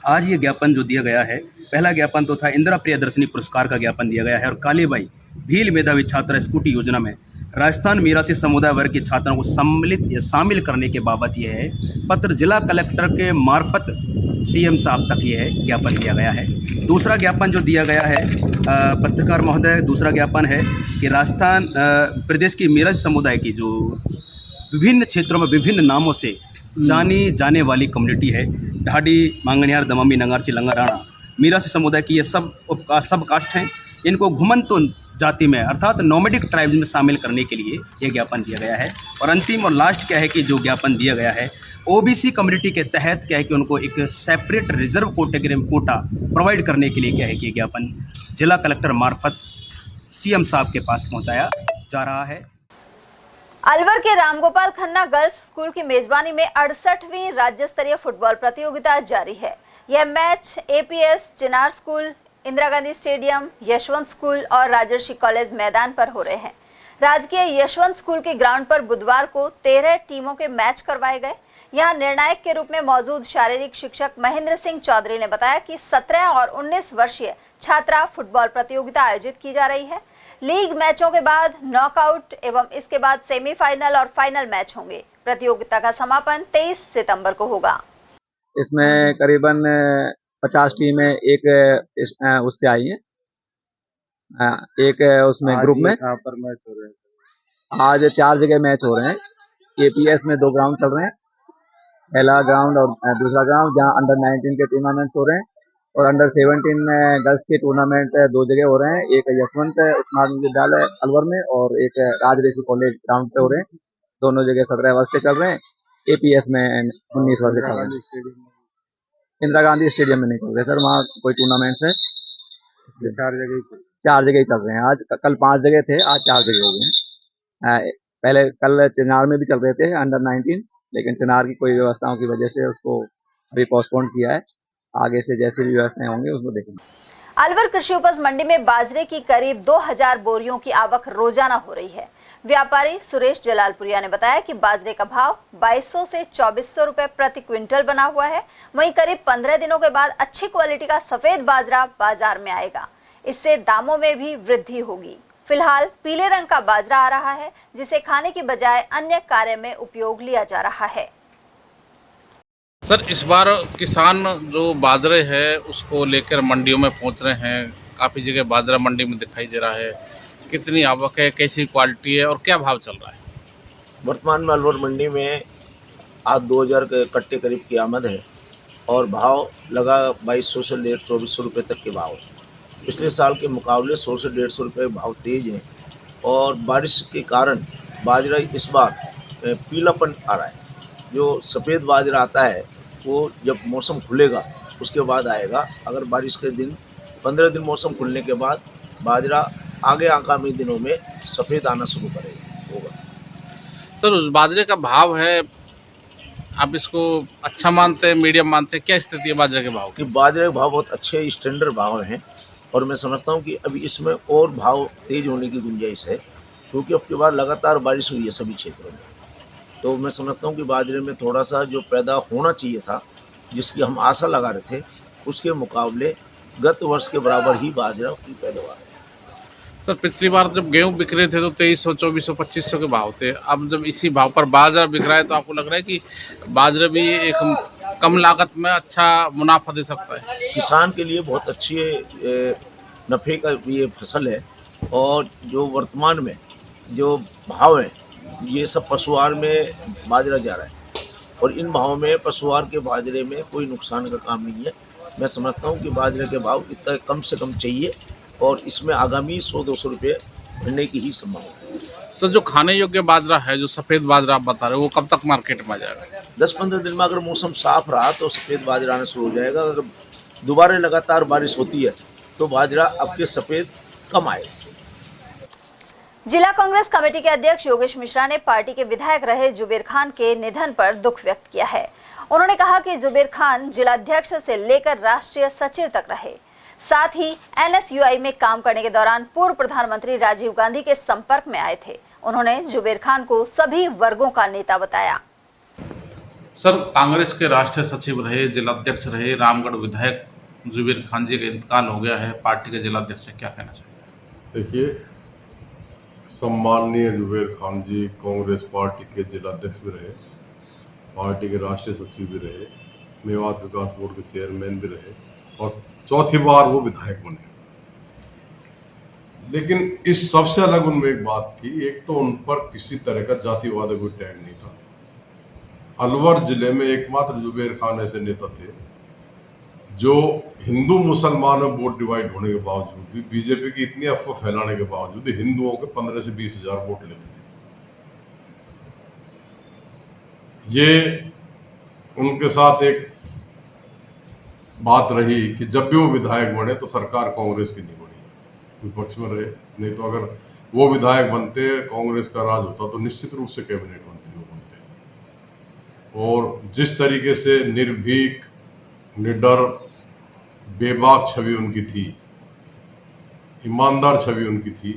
आज ये ज्ञापन जो दिया गया है, पहला ज्ञापन तो था इंदिरा प्रियदर्शनी पुरस्कार का ज्ञापन दिया गया है, और कालीबाई भील मेधावी छात्रा स्कूटी योजना में राजस्थान मिरासी समुदाय वर्ग के छात्रों को सम्मिलित या शामिल करने के बाबत यह है पत्र जिला कलेक्टर के मार्फत सीएम साहब तक यह ज्ञापन दिया गया है। दूसरा ज्ञापन जो दिया गया है पत्रकार महोदय, दूसरा ज्ञापन है कि राजस्थान प्रदेश की मिरासी समुदाय की जो विभिन्न क्षेत्रों में विभिन्न नामों से जानी जाने वाली कम्युनिटी है, ढाडी, मांगणियार, दमामी, नंगारची, लंगा, राणा मिरासी समुदाय की ये सब कास्ट हैं। इनको घुमंतु जाति में अर्थात नोमैडिक ट्राइब्स में शामिल करने के लिए ये ज्ञापन दिया गया है। और अंतिम और लास्ट क्या है कि जो ज्ञापन दिया गया है ओबीसी कम्युनिटी के तहत क्या है कि उनको एक सेपरेट रिजर्व कैटेगरी में कोटा प्रोवाइड करने के लिए क्या है कि ज्ञापन जिला कलेक्टर मार्फत सीएम साहब के पास पहुंचाया जा रहा है। अलवर के रामगोपाल खन्ना गर्ल्स स्कूल की मेजबानी में 68वीं राज्य स्तरीय फुटबॉल प्रतियोगिता जारी है। यह match APS, Chinar school, Indira Gandhi stadium, Yashwant school और राजर्षि कॉलेज मैदान पर हो रहे हैं। राजकीय यशवंत स्कूल के ग्राउंड पर बुधवार को 13 टीमों के मैच करवाए गए। यहां निर्णायक के रूप में मौजूद शारीरिक शिक्षक महेंद्र सिंह चौधरी ने बताया कि 17 और 19 वर्षीय छात्रा फुटबॉल प्रतियोगिता आयोजित की जा रही है। लीग मैचों के बाद नॉकआउट एवं इसके बाद सेमीफाइनल और फाइनल मैच होंगे। प्रतियोगिता का समापन 23 सितंबर को होगा। इसमें करीबन 50 टीमें एक उससे आई हैं, एक उसमें ग्रुप में पर मैच हो रहे हैं। आज 4 जगह मैच हो रहे हैं। एपीएस में 2 ग्राउंड चल रहे हैं, पहला ग्राउंड और दूसरा ग्राउंड जहां अंडर 19 के टूर्नामेंट्स हो रहे हैं, और अंडर 17 गर्ल्स के टूर्नामेंट 2 जगह हो रहे हैं, एक यशवंत उच्च माध्यमिक विद्यालय अलवर में और एक राजऋषि कॉलेज ग्राउंड पे हो रहे हैं। दोनों जगह 17 वर्ष के चल रहे हैं। एपीएस में 19 वर्ष के चल रहे हैं। इंदिरा गांधी स्टेडियम में नहीं चल रहे सर, वहाँ कोई टूर्नामेंट्स है, 4 जगह ही चल रहे हैं। आज कल 5 जगह थे, आज 4 जगह हो गए हैं। पहले कल चिनार में भी चल रहे थे अंडर 19, लेकिन चिनार की कोई व्यवस्थाओं की वजह से उसको अभी पोस्टपोन किया है। आगे से जैसी भी व्यवस्थाएं होंगी उसको देखेंगे। अलवर कृषि उपज मंडी में बाजरे की करीब 2000 बोरियों की आवक रोजाना हो रही है। व्यापारी सुरेश जलालपुरिया ने बताया कि बाजरे का भाव 2200 से 2400 रुपए प्रति क्विंटल बना हुआ है। वहीं करीब 15 दिनों के बाद अच्छी क्वालिटी का सफेद बाजरा बाजार में आएगा, इससे दामों में भी वृद्धि होगी। फिलहाल पीले रंग का बाजरा आ रहा है, जिसे खाने की बजाय अन्य कार्य में उपयोग लिया जा रहा है। सर, इस बार किसान जो बाजरे है उसको लेकर मंडियों में पहुंच रहे हैं। काफ़ी जगह बाजरा मंडी में दिखाई दे रहा है। कितनी आवक है, कैसी क्वालिटी है और क्या भाव चल रहा है? वर्तमान में अलवर मंडी में आज 2000 के कट्टे करीब की आमद है और भाव लगा 2200 से 2400 रुपये तक के भाव। पिछले साल के मुकाबले 100 से 150 रुपये भाव तेज हैं और बारिश के कारण बाजरा इस बार पीलापन आ रहा है। जो सफ़ेद बाजरा आता है वो जब मौसम खुलेगा उसके बाद आएगा। अगर बारिश के दिन 15 दिन मौसम खुलने के बाद बाजरा आगे आगामी दिनों में सफ़ेद आना शुरू होगा। सर, उस बाजरे का भाव है, आप इसको अच्छा मानते हैं, मीडियम मानते हैं? क्या स्थिति है बाजरे के भाव की? बाजरे के भाव बहुत अच्छे स्टैंडर्ड भाव हैं और मैं समझता हूँ कि अभी इसमें और भाव तेज होने की गुंजाइश है, क्योंकि अब के बाद लगातार बारिश हुई है सभी क्षेत्रों में। तो मैं समझता हूँ कि बाजरे में थोड़ा सा जो पैदा होना चाहिए था, जिसकी हम आशा लगा रहे थे, उसके मुकाबले गत वर्ष के बराबर ही बाजरा की पैदावार है। सर, पिछली बार जब गेहूं बिक रहे थे तो 2300, 2400, 2500 के भाव थे। अब जब इसी भाव पर बाजरा बिक रहा है तो आपको लग रहा है कि बाजरा भी एक कम लागत में अच्छा मुनाफा दे सकता है? किसान के लिए बहुत अच्छी नफ़े का ये फसल है और जो वर्तमान में जो भाव है ये सब पशुआहार में बाजरा जा रहा है और इन भावों में पशुआहार के बाजरे में कोई नुकसान का काम नहीं है। मैं समझता हूँ कि बाजरे के भाव इतना कम से कम चाहिए और इसमें आगामी 100-200 रुपये बढ़ने की ही संभावना है। सर, जो खाने योग्य बाजरा है, जो सफ़ेद बाजरा आप बता रहे हो, वो कब तक मार्केट में आ जाएगा? 10-15 दिन में अगर मौसम साफ रहा तो सफ़ेद बाजरा आना शुरू हो जाएगा। अगर दोबारा लगातार बारिश होती है तो बाजरा आपके सफ़ेद कम आएगा। जिला कांग्रेस कमेटी के अध्यक्ष योगेश मिश्रा ने पार्टी के विधायक रहे जुबेर खान के निधन पर दुख व्यक्त किया है। उन्होंने कहा कि जुबेर खान जिलाध्यक्ष से लेकर राष्ट्रीय सचिव तक रहे, साथ ही एनएसयूआई में काम करने के दौरान पूर्व प्रधानमंत्री राजीव गांधी के संपर्क में आए थे। उन्होंने जुबेर खान को सभी वर्गों का नेता बताया। सर, कांग्रेस के राष्ट्रीय सचिव रहे, जिलाध्यक्ष रहे, रामगढ़ विधायक जुबेर खान जी का इंतकाल हो गया है। पार्टी के जिलाध्यक्ष से क्या कहना चाहिए? देखिए, सम्माननीय जुबेर खान जी कांग्रेस पार्टी के जिलाध्यक्ष भी रहे, पार्टी के राष्ट्रीय सचिव भी रहे, मेवात विकास बोर्ड के चेयरमैन भी रहे और चौथी बार वो विधायक बने। लेकिन इस सबसे अलग उनमें एक बात थी, एक तो उन पर किसी तरह का जातिवाद का कोई टैग नहीं था। अलवर जिले में एकमात्र जुबेर खान ऐसे नेता थे जो हिंदू मुसलमान में वोट डिवाइड होने के बावजूद भी, बीजेपी की इतनी अफवाह फैलाने के बावजूद भी हिंदुओं के 15 से 20 हजार वोट लेते थे। ये उनके साथ एक बात रही कि जब भी वो विधायक बने तो सरकार कांग्रेस की नहीं बनी, विपक्ष में रहे। नहीं तो अगर वो विधायक बनते, कांग्रेस का राज होता तो निश्चित रूप से कैबिनेट मंत्री वो बनते। और जिस तरीके से निर्भीक, निडर, बेबाक छवि उनकी थी, ईमानदार छवि उनकी थी,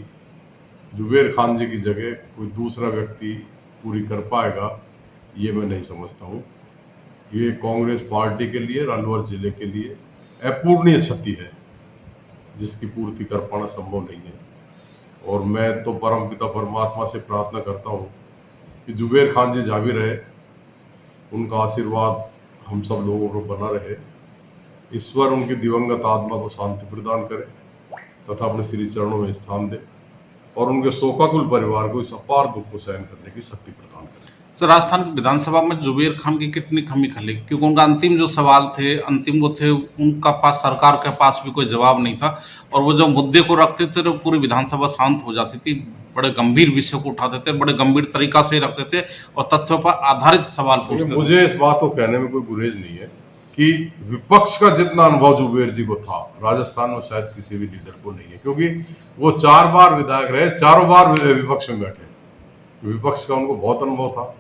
जुबेर खान जी की जगह कोई दूसरा व्यक्ति पूरी कर पाएगा ये मैं नहीं समझता हूँ। ये कांग्रेस पार्टी के लिए, अलवर जिले के लिए अपूर्णीय क्षति है जिसकी पूर्ति कर पाना संभव नहीं है। और मैं तो परमपिता परमात्मा से प्रार्थना करता हूँ कि जुबेर खान जी जा भी रहे, उनका आशीर्वाद हम सब लोगों को बना रहे। ईश्वर उनकी दिवंगत आत्मा को शांति प्रदान करे तथा अपने श्री चरणों में स्थान दे और उनके शोकाकुल परिवार को इस अपार दुख को सहन करने की शक्ति प्रदान करे। तो राजस्थान की विधानसभा में जुबेर खान की कितनी कमी खली, क्योंकि उनका अंतिम जो सवाल थे, अंतिम वो थे, उनका पास, सरकार के पास भी कोई जवाब नहीं था, और वो जो मुद्दे को रखते थे तो पूरी विधानसभा शांत हो जाती थी, बड़े गंभीर विषय को उठाते थे, बड़े गंभीर तरीका से रखते थे और तथ्यों पर आधारित सवाल पूछते थे। मुझे इस बात को कहने में कोई गुरेज नहीं है कि विपक्ष का जितना अनुभव जुबेर जी को था, राजस्थान में शायद किसी भी लीडर को नहीं है, क्योंकि वो 4 बार विधायक रहे, 4 बार विपक्ष में बैठे, विपक्ष का उनको बहुत अनुभव था।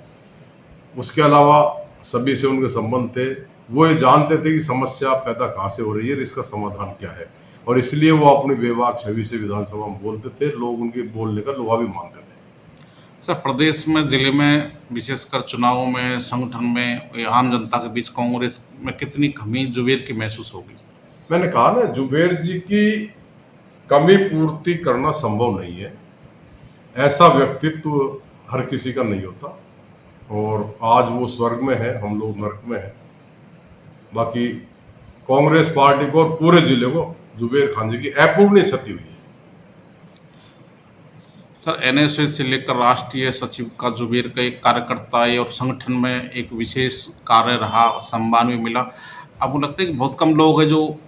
उसके अलावा सभी से उनके संबंध थे, वो ये जानते थे कि समस्या पैदा कहाँ से हो रही है, इसका समाधान क्या है, और इसलिए वो अपनी बेबाक छवि से विधानसभा में बोलते थे, लोग उनके बोलने का लोहा भी मानते थे। सर, प्रदेश में, जिले में, विशेषकर चुनावों में, संगठन में, आम जनता के बीच कांग्रेस में कितनी कमी जुबेर की महसूस होगी? मैंने कहा ना, जुबेर जी की कमी पूर्ति करना संभव नहीं है। ऐसा व्यक्तित्व हर किसी का नहीं होता, और आज वो स्वर्ग में है, हम लोग नर्क में हैं। बाकी कांग्रेस पार्टी को और पूरे जिले को जुबेर खान जी की अपूर्णीय क्षति हुई है। सर, एनएसए से लेकर राष्ट्रीय सचिव का जुबेर का एक कार्यकर्ता है और संगठन में एक विशेष कार्य रहा, सम्मान भी मिला। आपको लगता है कि बहुत कम लोग हैं जो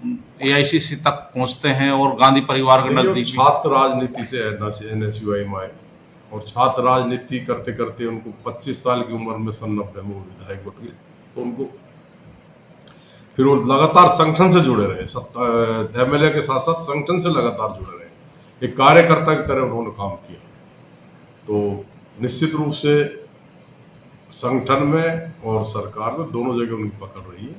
एआईसीसी तक पहुंचते हैं और गांधी परिवार के नजदीक? छात्र राजनीति से एनएसयूआई में आए, और छात्र राजनीति करते करते उनको 25 साल की उम्र में सन 90 में वो विधायक बन गए, तो उनको फिर वो लगातार संगठन से जुड़े रहे, एमएलए के साथ साथ संगठन से लगातार जुड़े रहे, एक कार्यकर्ता की तरह उन्होंने काम किया। तो निश्चित रूप से संगठन में और सरकार में दोनों जगह उनकी पकड़ रही है।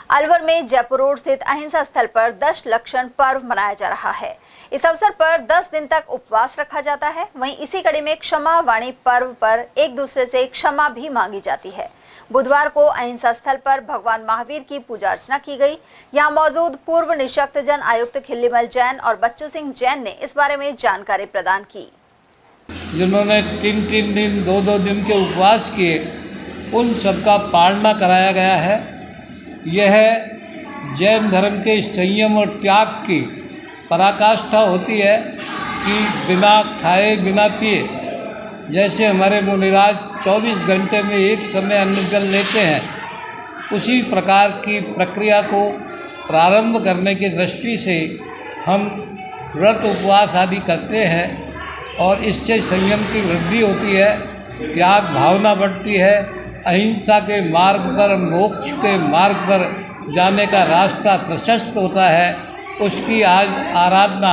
अलवर में जयपुर रोड स्थित अहिंसा स्थल पर 10 लक्षण पर्व मनाया जा रहा है। इस अवसर पर 10 दिन तक उपवास रखा जाता है। वहीं इसी कड़ी में क्षमा वाणी पर्व पर एक दूसरे से क्षमा भी मांगी जाती है। बुधवार को अहिंसा स्थल पर भगवान महावीर की पूजा अर्चना की गई। यहां मौजूद पूर्व निशक्तजन आयुक्त खिल्लीमल जैन और बच्चू सिंह जैन ने इस बारे में जानकारी प्रदान की। जिन्होंने 3-3 दिन 2-2 दिन के उपवास किए, उन सबका पालना कराया गया है। यह जैन धर्म के संयम और त्याग की पराकाष्ठा होती है कि बिना खाए बिना पिए, जैसे हमारे मुनिराज 24 घंटे में एक समय अन्न जल लेते हैं, उसी प्रकार की प्रक्रिया को प्रारंभ करने की दृष्टि से हम व्रत उपवास आदि करते हैं, और इससे संयम की वृद्धि होती है, त्याग भावना बढ़ती है, अहिंसा के मार्ग पर, मोक्ष के मार्ग पर जाने का रास्ता प्रशस्त होता है। उसकी आज आराधना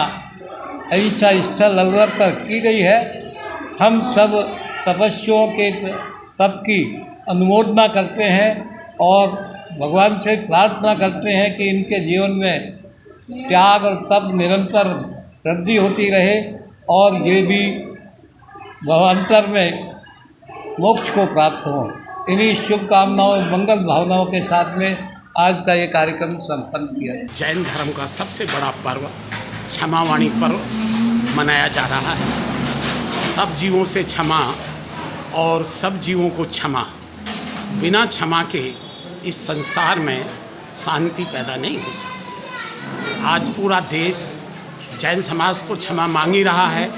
अहिंसा स्थल अलवर पर की गई है। हम सब तपस्वियों के तप की अनुमोदना करते हैं और भगवान से प्रार्थना करते हैं कि इनके जीवन में त्याग और तप निरंतर वृद्धि होती रहे और ये भी भवांतर में मोक्ष को प्राप्त हो। इन्हीं शुभकामनाओं, मंगल भावनाओं के साथ में आज का ये कार्यक्रम संपन्न किया है। जैन धर्म का सबसे बड़ा पर्व क्षमावाणी पर्व मनाया जा रहा है। सब जीवों से क्षमा और सब जीवों को क्षमा। बिना क्षमा के इस संसार में शांति पैदा नहीं हो सकती। आज पूरा देश, जैन समाज तो क्षमा मांग ही रहा है,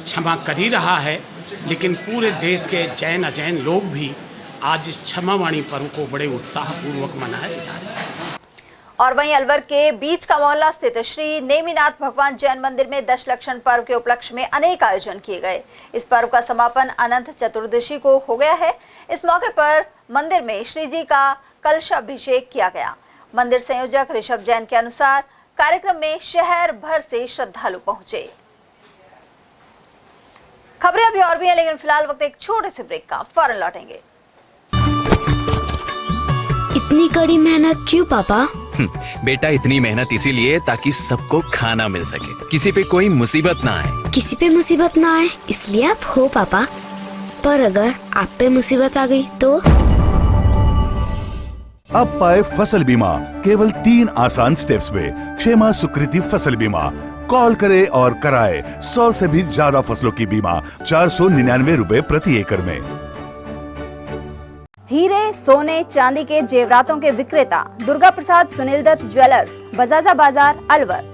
क्षमा कर ही रहा है, लेकिन पूरे देश के जैन अजैन लोग भी आज इस क्षमावाणी पर्व को बड़े उत्साहपूर्वक मनाए जा रहे हैं। और वहीं अलवर के बीच का मोहल्ला स्थित श्री नेमिनाथ भगवान जैन मंदिर में 10 लक्षण पर्व के उपलक्ष्य में अनेक आयोजन किए गए। इस पर्व का समापन अनंत चतुर्दशी को हो गया है। इस मौके पर मंदिर में श्री जी का कलशाभिषेक किया गया। मंदिर संयोजक ऋषभ जैन के अनुसार कार्यक्रम में शहर भर से श्रद्धालु पहुंचे। खबरें अभी और भी हैं, लेकिन फिलहाल वक्त एक छोटे से ब्रेक का, फौरन लौटेंगे। इतनी कड़ी मेहनत क्यों पापा? बेटा, इतनी मेहनत इसीलिए ताकि सबको खाना मिल सके, किसी पे कोई मुसीबत ना आए। किसी पे मुसीबत ना आए इसलिए आप हो पापा, पर अगर आप पे मुसीबत आ गई तो? अब पाए फसल बीमा केवल 3 आसान स्टेप्स में। क्षेमा सुकृति फसल बीमा। कॉल करे और कराए 100 से भी ज्यादा फसलों की बीमा 499 रुपए प्रति एकड़ में। हीरे, सोने, चांदी के जेवरातों के विक्रेता दुर्गा प्रसाद सुनील दत्त ज्वेलर्स, बजाजा बाजार, अलवर।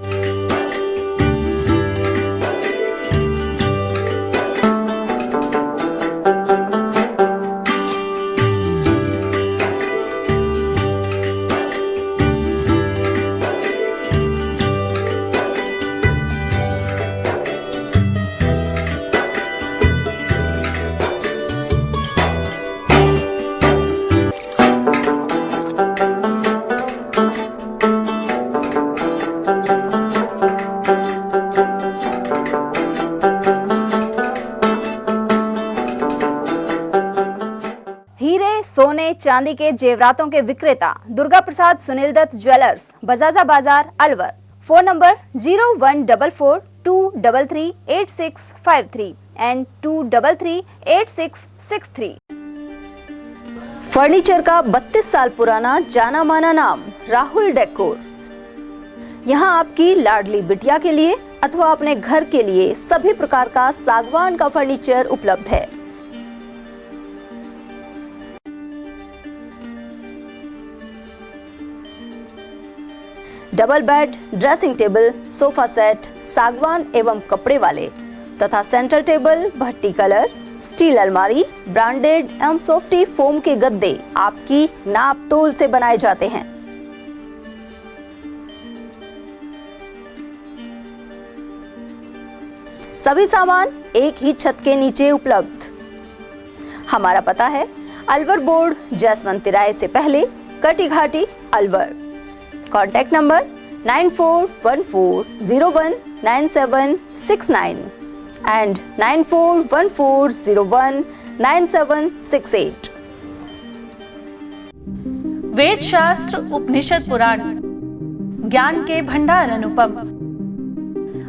सोने चांदी के जेवरातों के विक्रेता दुर्गा प्रसाद सुनील दत्त ज्वेलर्स, बजाजा बाजार, Alwar. Phone number 0144233863 and 2338663। Furniture का 32 साल पुराना जाना माना नाम राहुल डेकोर। यहाँ आपकी लाडली बिटिया के लिए अथवा अपने घर के लिए सभी प्रकार का सागवान का फर्नीचर उपलब्ध है। Double bed, dressing table, sofa set सागवान एवं कपड़े वाले तथा सेंटर टेबल, भट्टी कलर, स्टील अलमारी, ब्रांडेड एवं सॉफ्टी फोम के गद्दे आपकी नाप तोल से बनाए जाते हैं। सभी सामान एक ही छत के नीचे उपलब्ध। हमारा पता है अलवर बोर्ड, जसवंत तिराहे से पहले, Kati Ghati, Alwar. Contact number 9414019769 and 9414019768। वेद शास्त्र, उपनिषद, पुराण, ज्ञान के भंडार अनुपम।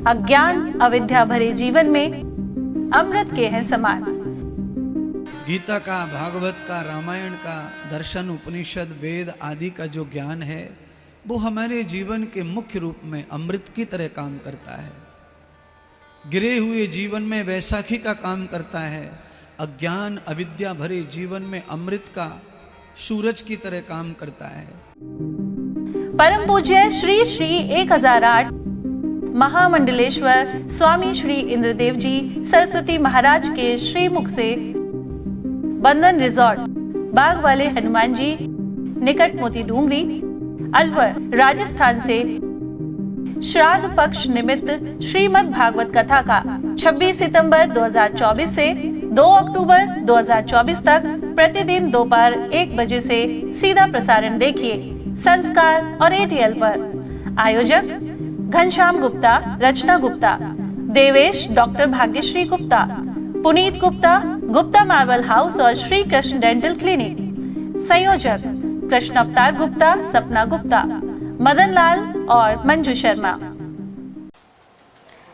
अज्ञान अविद्या भरे जीवन में अमृत के हैं समान। गीता का, भागवत का, रामायण का, दर्शन, उपनिषद, वेद आदि का जो ज्ञान है वो हमारे जीवन के मुख्य रूप में अमृत की तरह काम करता है। गिरे हुए जीवन में वैसाखी का काम करता है। अज्ञान अविद्या भरे जीवन में अमृत का सूरज की तरह काम करता है। परम पूज्य श्री श्री 1008 महामंडलेश्वर स्वामी श्री इंद्रदेव जी सरस्वती महाराज के श्रीमुख से बंधन रिजॉर्ट, बाग वाले हनुमान जी निकट मोती डूंगरी, अलवर, राजस्थान से श्राद्ध पक्ष निमित्त श्रीमद् भागवत कथा का 26 सितंबर 2024 से 2 अक्टूबर 2024 तक प्रतिदिन दोपहर 1 बजे से सीधा प्रसारण देखिए संस्कार और ATL पर। आयोजक Ghanshyam Gupta, Rachna Gupta, Devesh doctor Bhagyashree Gupta, Puneet Gupta, Gupta marble house और श्री कृष्ण डेंटल क्लिनिक। संयोजक कृष्ण अवतार गुप्ता, सपना गुप्ता, मदन लाल और मंजू शर्मा।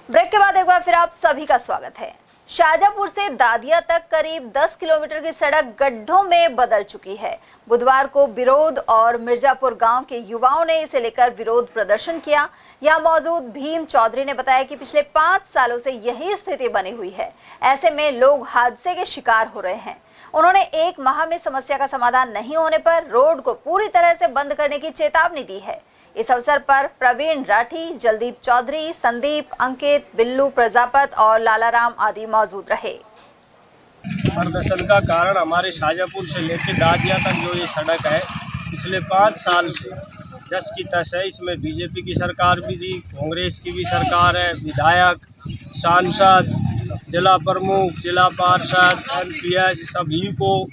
ब्रेक के बाद एक बार फिर आप सभी का स्वागत है। शाहजहांपुर से दादिया तक करीब 10 किलोमीटर की सड़क गड्ढों में बदल चुकी है। बुधवार को बिरोध और मिर्जापुर गांव के युवाओं ने इसे लेकर विरोध प्रदर्शन किया। यहां मौजूद भीम चौधरी ने बताया कि पिछले 5 सालों से यही स्थिति बनी हुई है। ऐसे में लोग हादसे के शिकार हो रहे हैं। उन्होंने 1 माह में समस्या का समाधान नहीं होने पर रोड को पूरी तरह से बंद करने की चेतावनी दी है। इस अवसर पर प्रवीण राठी, जलदीप चौधरी, संदीप, अंकित, बिल्लू प्रजापत और लालाराम आदि मौजूद रहे। प्रदर्शन का कारण हमारे शाहजहांपुर से लेकर दादिया तक जो ये सड़क है पिछले 5 साल से जस की तस है। इसमें बीजेपी की सरकार भी थी, कांग्रेस की भी सरकार है, विधायक, सांसद, जिला प्रमुख, जिला पार्षद, MPS सभी को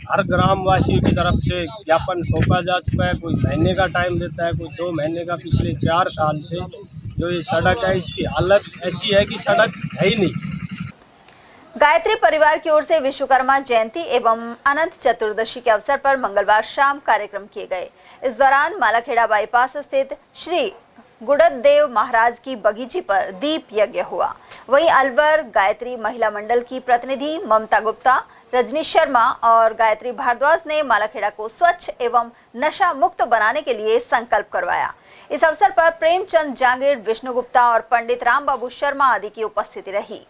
हर ग्रामवासियों की तरफ से ज्ञापन सौंपा जा चुका है। कोई महीने का टाइम देता है, कोई 2 महीने का। पिछले 4 साल से जो ये सड़क है इसकी हालत ऐसी है कि सड़क है ही नहीं। गायत्री परिवार की ओर से विश्वकर्मा जयंती एवं अनंत चतुर्दशी के अवसर पर मंगलवार शाम कार्यक्रम किए गए। इस दौरान मालाखेड़ा बाईपास स्थित श्री गुड़देव महाराज की बगीची पर दीप यज्ञ हुआ। वहीं अलवर गायत्री महिला मंडल की प्रतिनिधि ममता गुप्ता, रजनी शर्मा और गायत्री भारद्वाज ने मालाखेड़ा को स्वच्छ एवं नशा मुक्त बनाने के लिए संकल्प करवाया। इस अवसर पर प्रेमचंद जांगीर, विष्णु गुप्ता और पंडित राम बाबू शर्मा आदि की उपस्थिति रही।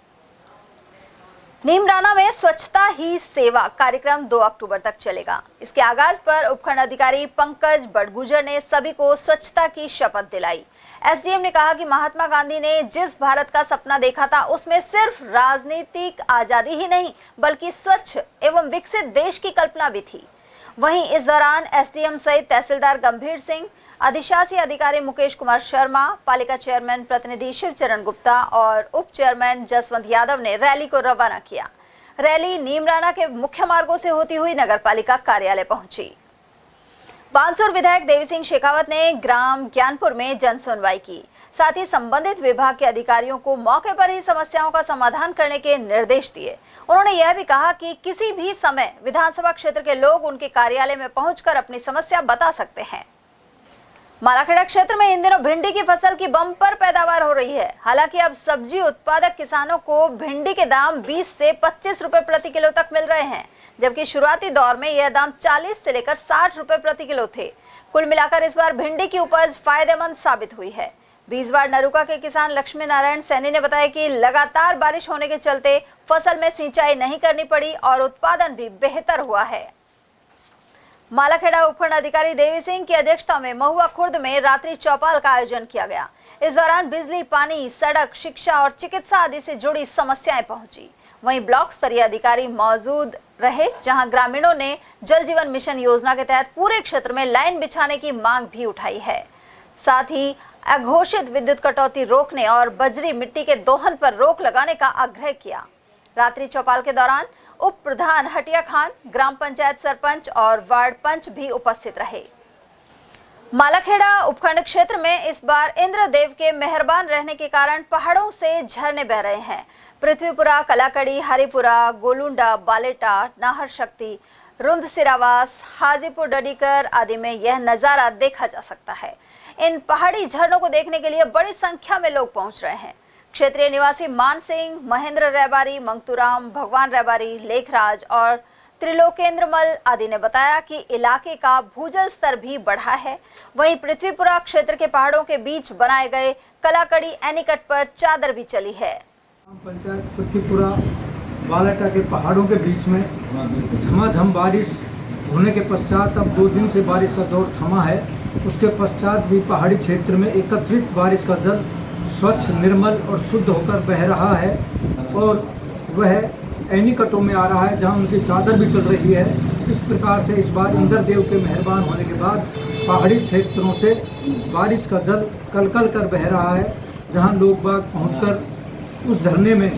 नीमराना में स्वच्छता ही सेवा कार्यक्रम 2 अक्टूबर तक चलेगा। इसके आगाज पर उपखंड अधिकारी पंकज बड़गुजर ने सभी को स्वच्छता की शपथ दिलाई। SDM ने कहा कि महात्मा गांधी ने जिस भारत का सपना देखा था उसमें सिर्फ राजनीतिक आजादी ही नहीं बल्कि स्वच्छ एवं विकसित देश की कल्पना भी थी। वहीं इस दौरान SDM सहित तहसीलदार गंभीर सिंह, अधिशासी अधिकारी मुकेश कुमार शर्मा, पालिका चेयरमैन प्रतिनिधि शिवचरण गुप्ता और उप चेयरमैन जसवंत यादव ने रैली को रवाना किया। रैली नीमराना के मुख्य मार्गों से होती हुई नगरपालिका कार्यालय पहुंची। बानसूर विधायक देवी सिंह शेखावत ने ग्राम ज्ञानपुर में जन सुनवाई की। साथ ही संबंधित विभाग के अधिकारियों को मौके पर ही समस्याओं का समाधान करने के निर्देश दिए। उन्होंने यह भी कहा कि किसी भी समय विधानसभा क्षेत्र के लोग उनके कार्यालय में पहुंचकर अपनी समस्या बता सकते हैं। मालाखेड़ा क्षेत्र में इन दिनों भिंडी की फसल की बम्पर पैदावार हो रही है। हालांकि अब सब्जी उत्पादक किसानों को भिंडी के दाम 20 से 25 रुपए प्रति किलो तक मिल रहे हैं, जबकि शुरुआती दौर में यह दाम 40 से लेकर 60 रुपए प्रति किलो थे। कुल मिलाकर इस बार भिंडी की उपज फायदेमंद साबित हुई है। बीसवाड़ नरुका के किसान लक्ष्मी नारायण सैनी ने बताया कि लगातार बारिश होने के चलते फसल में सिंचाई नहीं करनी पड़ी और उत्पादन भी बेहतर हुआ है। मालाखेड़ा उपखंड अधिकारी देवी सिंह की अध्यक्षता में महुआ खुर्द में रात्रि चौपाल का आयोजन किया गया। इस दौरान बिजली, पानी, सड़क, शिक्षा और चिकित्सा आदि से जुड़ी समस्याएं पहुंची। वहीं ब्लॉक स्तरीय अधिकारी मौजूद रहे, जहां ग्रामीणों ने जल जीवन मिशन योजना के तहत पूरे क्षेत्र में लाइन बिछाने की मांग भी उठाई है। साथ ही अघोषित विद्युत कटौती रोकने और बजरी मिट्टी के दोहन पर रोक लगाने का आग्रह किया। रात्रि चौपाल के दौरान उप प्रधान हटिया खान, ग्राम पंचायत सरपंच और वार्ड पंच भी उपस्थित रहे। मालाखेड़ा उपखंड क्षेत्र में इस बार इंद्रदेव के मेहरबान रहने के कारण पहाड़ों से झरने बह रहे हैं। पृथ्वीपुरा, कलाकड़ी, हरिपुरा, गोलुंडा, बालेटा, नाहर शक्ति, रुंद सिरावास, हाजीपुर डडीकर आदि में यह नजारा देखा जा सकता है। इन पहाड़ी झरनों को देखने के लिए बड़ी संख्या में लोग पहुंच रहे हैं। क्षेत्रीय निवासी मान सिंह, महेंद्र रैबारी, मंगतूराम, भगवान रैबारी, लेखराज और त्रिलोकेंद्रमल आदि ने बताया कि इलाके का भूजल स्तर भी बढ़ा है। वहीं पृथ्वीपुरा क्षेत्र के पहाड़ों के बीच बनाए गए कलाकड़ी एनीकट पर चादर भी चली है। पंचायत पृथ्वीपुरा बालेटा के पहाड़ों के बीच में झमाझम बारिश होने के पश्चात अब 2 दिन से बारिश का दौर थमा है। उसके पश्चात भी पहाड़ी क्षेत्र में एकत्रित बारिश का जल स्वच्छ, निर्मल और शुद्ध होकर बह रहा है और वह एनीकटों में आ रहा है, जहां उनकी चादर भी चल रही है। इस प्रकार से इस बार इंद्रदेव के मेहरबान होने के बाद पहाड़ी क्षेत्रों से बारिश का जल कलकल कर बह रहा है, जहां लोग बाग पहुंचकर उस झरने में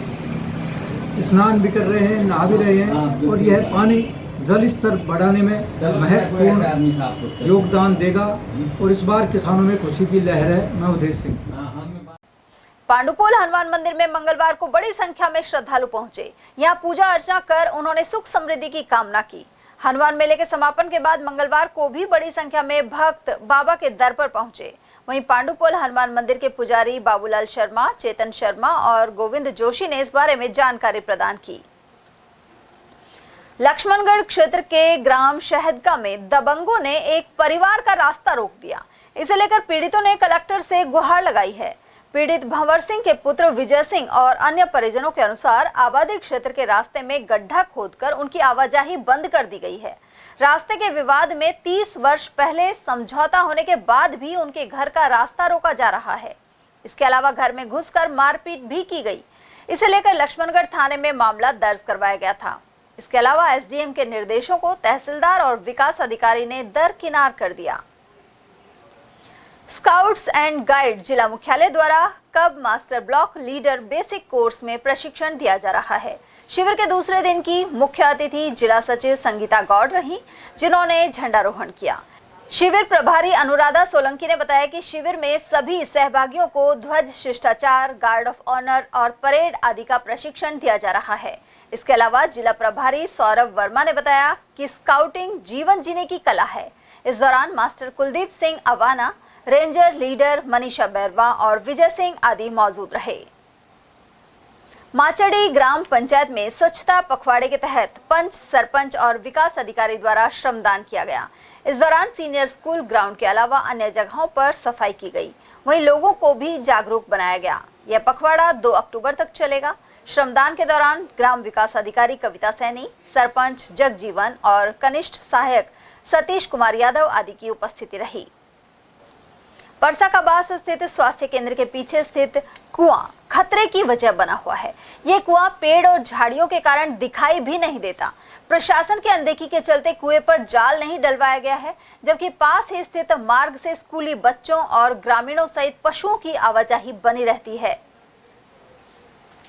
स्नान भी कर रहे हैं, नहा भी रहे हैं और यह पानी जल स्तर बढ़ाने में महत्वपूर्ण योगदान देगा और इस बार किसानों में खुशी की लहर है। मैं उदय सिंह। पांडुपोल हनुमान मंदिर में मंगलवार को बड़ी संख्या में श्रद्धालु पहुंचे। यहां पूजा अर्चना कर उन्होंने सुख समृद्धि की कामना की। हनुमान मेले के समापन के बाद मंगलवार को भी बड़ी संख्या में भक्त बाबा के दर पर पहुंचे। वहीं पांडुपोल हनुमान मंदिर के पुजारी बाबूलाल शर्मा, चेतन शर्मा और गोविंद जोशी ने इस बारे में जानकारी प्रदान की। लक्ष्मणगढ़ क्षेत्र के ग्राम शहदका में दबंगों ने एक परिवार का रास्ता रोक दिया। इसे लेकर पीड़ितों ने कलेक्टर से गुहार लगाई है। पीड़ित भंवर सिंह के पुत्र विजय सिंह और अन्य परिजनों के अनुसार आबादी क्षेत्र के रास्ते में गड्ढा खोदकर उनकी आवाजाही बंद कर दी गई है। रास्ते के विवाद में 30 वर्ष पहले समझौता होने के बाद भी उनके घर का रास्ता रोका जा रहा है। इसके अलावा घर में घुसकर मारपीट भी की गई। इसे लेकर लक्ष्मणगढ़ थाने में मामला दर्ज करवाया गया था। इसके अलावा एसडीएम के निर्देशों को तहसीलदार और विकास अधिकारी ने दरकिनार कर दिया। स्काउट्स एंड गाइड जिला मुख्यालय द्वारा कब master block leader basic course में प्रशिक्षण दिया जा रहा है। शिविर के दूसरे दिन की मुख्य अतिथि जिला सचिव संगीता गौड़ रही, जिन्होंने झंडारोहण किया। शिविर प्रभारी अनुराधा सोलंकी ने बताया कि शिविर में सभी सहभागियों को ध्वज, शिष्टाचार, गार्ड ऑफ ऑनर और परेड आदि का प्रशिक्षण दिया जा रहा है। इसके अलावा जिला प्रभारी सौरभ वर्मा ने बताया कि स्काउटिंग जीवन जीने की कला है। इस दौरान master Kuldeep Singh Awana, ranger leader Manisha Bairwa और विजय सिंह आदि मौजूद रहे। माचड़ी ग्राम पंचायत में स्वच्छता पखवाड़े के तहत पंच, सरपंच और विकास अधिकारी द्वारा श्रमदान किया गया। इस दौरान सीनियर स्कूल ग्राउंड के अलावा अन्य जगहों पर सफाई की गई। वहीं लोगों को भी जागरूक बनाया गया। यह पखवाड़ा 2 अक्टूबर तक चलेगा। श्रमदान के दौरान ग्राम विकास अधिकारी कविता सैनी, सरपंच जगजीवन और कनिष्ठ सहायक सतीश कुमार यादव आदि की उपस्थिति रही। परसा का बास स्थित स्वास्थ्य केंद्र के पीछे स्थित कुआं खतरे की वजह बना हुआ है। ये कुआं पेड़ और झाड़ियों के कारण दिखाई भी नहीं देता। प्रशासन की अनदेखी के चलते कुएं पर जाल नहीं डलवाया गया है, जबकि पास ही स्थित मार्ग से स्कूली बच्चों और ग्रामीणों सहित पशुओं की आवाजाही बनी रहती है।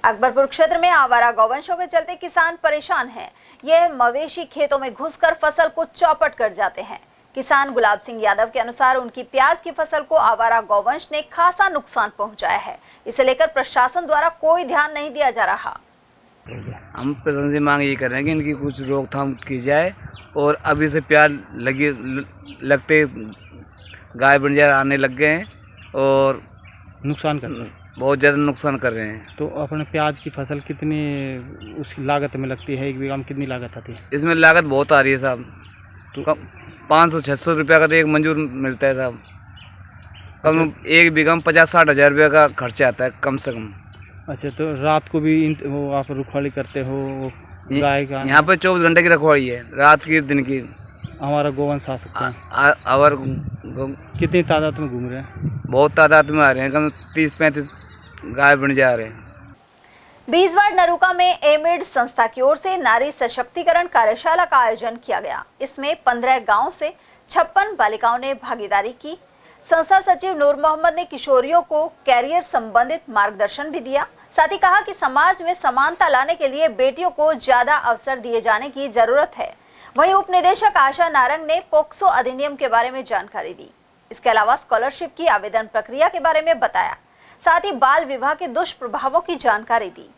अकबरपुर क्षेत्र में आवारा गौवंशों के चलते किसान परेशान हैं। यह मवेशी खेतों में घुसकर फसल को चौपट कर जाते हैं। किसान गुलाब सिंह यादव के अनुसार उनकी प्याज की फसल को आवारा गौवंश ने खासा नुकसान पहुंचाया है। इसे लेकर प्रशासन द्वारा कोई ध्यान नहीं दिया जा रहा। हम प्रशासन से मांग ये कर रहे हैं कि इनकी कुछ रोकथाम की जाए और अभी से प्याज लगते गाय बंजार आने लग गए हैं और नुकसान कर रहे हैं, बहुत ज़्यादा नुकसान कर रहे हैं। तो अपने प्याज की फसल कितनी उसकी लागत में लगती है? एक बीघा में कितनी लागत आती है? इसमें लागत बहुत आ रही है साहब, तो 500-600 रुपये का तो एक मंजूर मिलता है साहब। कम एक बीघा में 50-60 हज़ार रुपये का खर्चा आता है कम से कम। अच्छा, तो रात को भी वो आप रखवाली करते हो गाय का? यहाँ पे 24 घंटे की रखवाली है, रात की दिन की। हमारा गोवंश आ सकते हैं? और कितनी तादाद में घूम रहे हैं? बहुत तादाद में आ रहे हैं, कम 30-35 गाय बन जा रहे हैं। बीजवाड़ नरूका में एमिड संस्था की ओर से नारी सशक्तिकरण कार्यशाला का आयोजन किया गया। इसमें 15 गांवों से 56 बालिकाओं ने भागीदारी की। संस्था सचिव नूर मोहम्मद ने किशोरियों को कैरियर संबंधित मार्गदर्शन भी दिया। साथ ही कहा कि समाज में समानता लाने के लिए बेटियों को ज्यादा अवसर दिए जाने की जरूरत है। वहीं उप निदेशक आशा नारंग ने पोक्सो अधिनियम के बारे में जानकारी दी। इसके अलावा स्कॉलरशिप की आवेदन प्रक्रिया के बारे में बताया। साथ ही बाल विवाह के दुष्प्रभावों की जानकारी दी।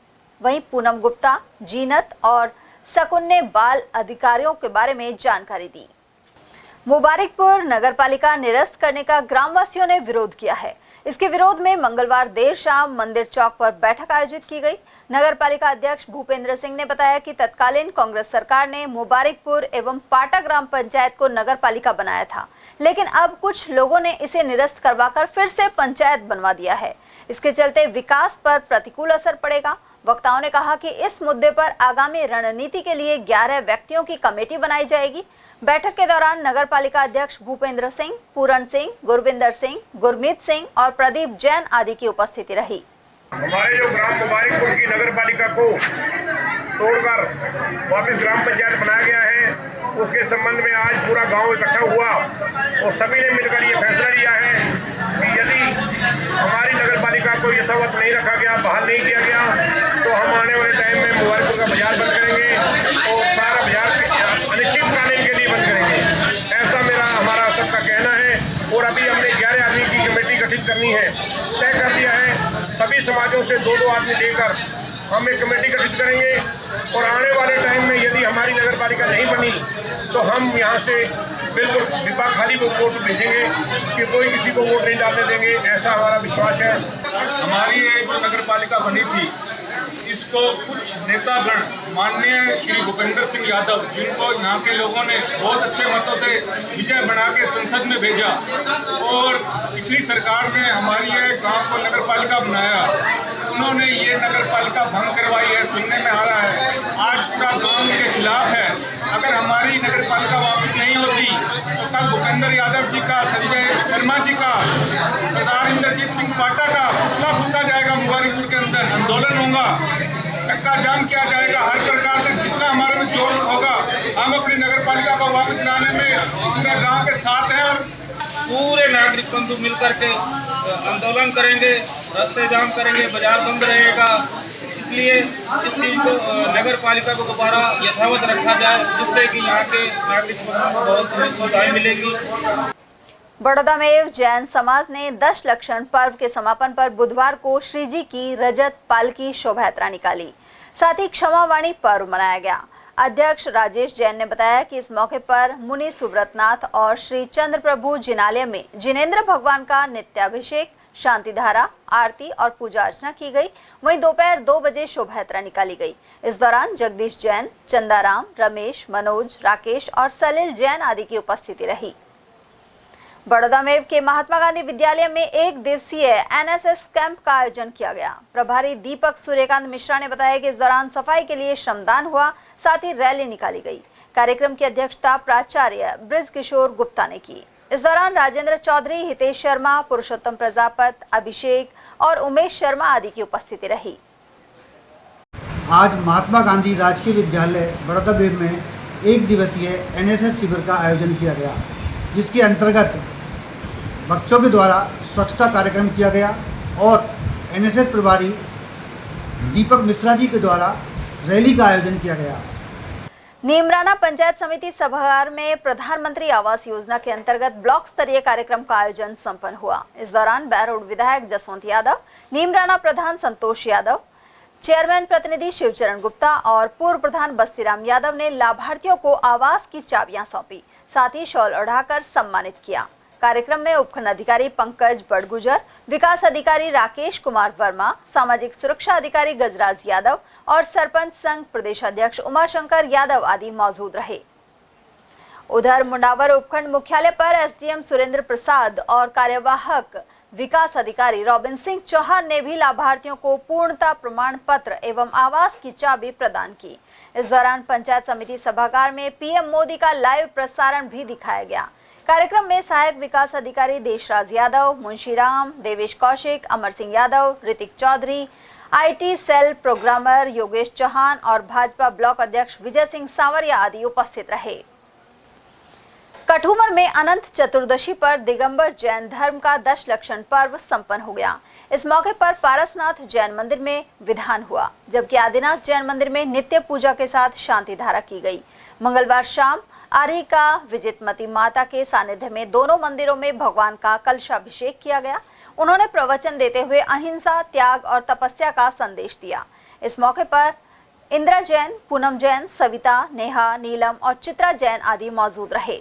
वहीं पूनम गुप्ता, जीनत और शकुन ने बाल अधिकारियों के बारे में जानकारी दी। मुबारकपुर नगरपालिका निरस्त करने का ग्रामवासियों ने विरोध किया है। इसके विरोध में मंगलवार देर शाम मंदिर चौक पर बैठक आयोजित की गई। नगरपालिका अध्यक्ष भूपेंद्र सिंह ने बताया कि तत्कालीन कांग्रेस सरकार ने मुबारकपुर एवं पाटा ग्राम पंचायत को नगरपालिका बनाया था, लेकिन अब कुछ लोगों ने इसे निरस्त करवाकर फिर से पंचायत बनवा दिया है। इसके चलते विकास पर प्रतिकूल असर पड़ेगा। वक्ताओं ने कहा कि इस मुद्दे पर आगामी रणनीति के लिए 11 व्यक्तियों की कमेटी बनाई जाएगी। बैठक के दौरान नगरपालिका अध्यक्ष भूपेंद्र सिंह, पूरण सिंह, गुरविंदर सिंह, गुरमीत सिंह और प्रदीप जैन आदि की उपस्थिति रही। हमारे जो ग्राम मुबारकपुर की नगरपालिका को तोड़कर वापस ग्राम पंचायत बनाया गया है, उसके संबंध में आज पूरा गांव इकट्ठा हुआ और सभी ने मिलकर ये फैसला लिया है कि यदि हमारी नगरपालिका को यथावत नहीं रखा गया, बहाल नहीं किया गया, तो हम आने वाले टाइम में मुबारकपुर का बाजार बंद करेंगे और सारा बाजार अनिश्चितकालीन के लिए बंद करेंगे। ऐसा हमारा सबका कहना है। और अभी हमने 11 आदमी की कमेटी गठित करनी है, तय कर दिया है। सभी समाजों से 2-2 आदमी लेकर हम एक कमेटी गठित करेंगे और आने वाले टाइम में यदि हमारी नगरपालिका नहीं बनी तो हम यहाँ से बिल्कुल डिब्बा खाली वोट भेजेंगे कि कोई किसी को वोट नहीं डालने देंगे, ऐसा हमारा विश्वास है। हमारी ये जो नगरपालिका बनी थी, इसको कुछ नेतागण माननीय श्री भूपेंद्र सिंह यादव, जिनको यहाँ के लोगों ने बहुत अच्छे मतों से विजय बना के संसद में भेजा, और पिछली सरकार ने हमारी ये गांव को नगरपालिका बनाया, उन्होंने ये नगरपालिका भंग करवाई है, सुनने में आ रहा है। आज पूरा गांव उनके खिलाफ है। अगर हमारी नगरपालिका वापस नहीं होती तो कल भूपेंद्र यादव जी का, संजय शर्मा जी का, सरदार इंद्रजीत सिंह पाटा का पुतला फूका जाएगा, मुबारकपुर के अंदर आंदोलन होगा, चक्का जाम किया जाएगा। हर प्रकार से जितना हमारे में जोर होगा, हम अपनी नगरपालिका को वापस लाने में पूरे गाँव के साथ हैं और पूरे नागरिक बंधु मिलकर के आंदोलन करेंगे, रास्ते जाम करेंगे, बाजार बंद रहेगा। इसलिए इस चीज़ को नगर पालिका को दोबारा यथावत रखा जाए, जिससे कि यहाँ के नागरिक बंधुओं को बहुत सुविधाएं मिलेगी। बड़ौदा में जैन समाज ने 10 लक्षण पर्व के समापन पर बुधवार को श्री जी की रजत पालकी शोभा यात्रा निकाली। साथ ही क्षमावाणी पर्व मनाया गया। अध्यक्ष राजेश जैन ने बताया कि इस मौके पर मुनि सुब्रतनाथ और श्री चंद्र प्रभु जिनालय में जिनेंद्र भगवान का नित्याभिषेक, शांति धारा, आरती और पूजा अर्चना की गई। वहीं दोपहर 2 बजे शोभा यात्रा निकाली गई। इस दौरान जगदीश जैन, चंदाराम, रमेश, मनोज, राकेश और सलिल जैन आदि की उपस्थिति रही। बड़ौदा में के महात्मा गांधी विद्यालय में 1 दिवसीय एनएसएस कैंप का आयोजन किया गया। प्रभारी दीपक सूर्यकांत मिश्रा ने बताया कि इस दौरान सफाई के लिए श्रमदान हुआ, साथ ही रैली निकाली गई। कार्यक्रम की अध्यक्षता प्राचार्य ब्रिज किशोर गुप्ता ने की। इस दौरान राजेंद्र चौधरी, हितेश शर्मा, पुरुषोत्तम प्रजापत, अभिषेक और उमेश शर्मा आदि की उपस्थिति रही। आज महात्मा गांधी राजकीय विद्यालय बड़ौदा में 1 दिवसीय एनएसएस शिविर का आयोजन किया गया, जिसके अंतर्गत बच्चों के द्वारा स्वच्छता कार्यक्रम किया गया और एनएसएस प्रभारी दीपक मिश्रा जी के द्वारा रैली का आयोजन किया गया। नीमराना पंचायत समिति सभागार में प्रधानमंत्री आवास योजना के अंतर्गत ब्लॉक स्तरीय कार्यक्रम का आयोजन संपन्न हुआ। इस दौरान बहरोड विधायक जसवंत यादव, नीमराना प्रधान संतोष यादव, चेयरमैन प्रतिनिधि शिवचरण गुप्ता और पूर्व प्रधान बस्तीराम यादव ने लाभार्थियों को आवास की चाबियां सौंपी, साथ ही शॉल ओढ़ाकर सम्मानित किया। कार्यक्रम में उपखंड अधिकारी पंकज बड़गुजर, विकास अधिकारी राकेश कुमार वर्मा, सामाजिक सुरक्षा अधिकारी गजराज यादव और सरपंच संघ प्रदेशाध्यक्ष उमाशंकर यादव आदि मौजूद रहे। उधर मुंडावर उपखंड मुख्यालय पर एसडीएम सुरेंद्र प्रसाद और कार्यवाहक विकास अधिकारी रॉबिन सिंह चौहान ने भी लाभार्थियों को पूर्णता प्रमाण पत्र एवं आवास की चाबी प्रदान की। इस दौरान पंचायत समिति सभागार में पीएम मोदी का लाइव प्रसारण भी दिखाया गया। कार्यक्रम में सहायक विकास अधिकारी Deshraj Yadav, Munshiram, Devesh Kaushik, Amar Singh Yadav, Ritik Chaudhary, IT cell programmer Yogesh Chauhan और भाजपा ब्लॉक अध्यक्ष विजय सिंह सांवरिया आदि उपस्थित रहे। कठूमर में अनंत चतुर्दशी पर दिगंबर जैन धर्म का दशलक्षण पर्व संपन्न हो गया। इस मौके पर पारसनाथ जैन मंदिर में विधान हुआ, जबकि आदिनाथ जैन मंदिर में नित्य पूजा के साथ शांति धारा की गई। मंगलवार शाम आरिका विजितमती माता के सानिध्य में दोनों मंदिरों में भगवान का कलशाभिषेक किया गया। उन्होंने प्रवचन देते हुए अहिंसा, त्याग और तपस्या का संदेश दिया। इस मौके पर इंदिरा जैन, पूनम जैन, सविता, नेहा, नीलम और चित्रा जैन आदि मौजूद रहे।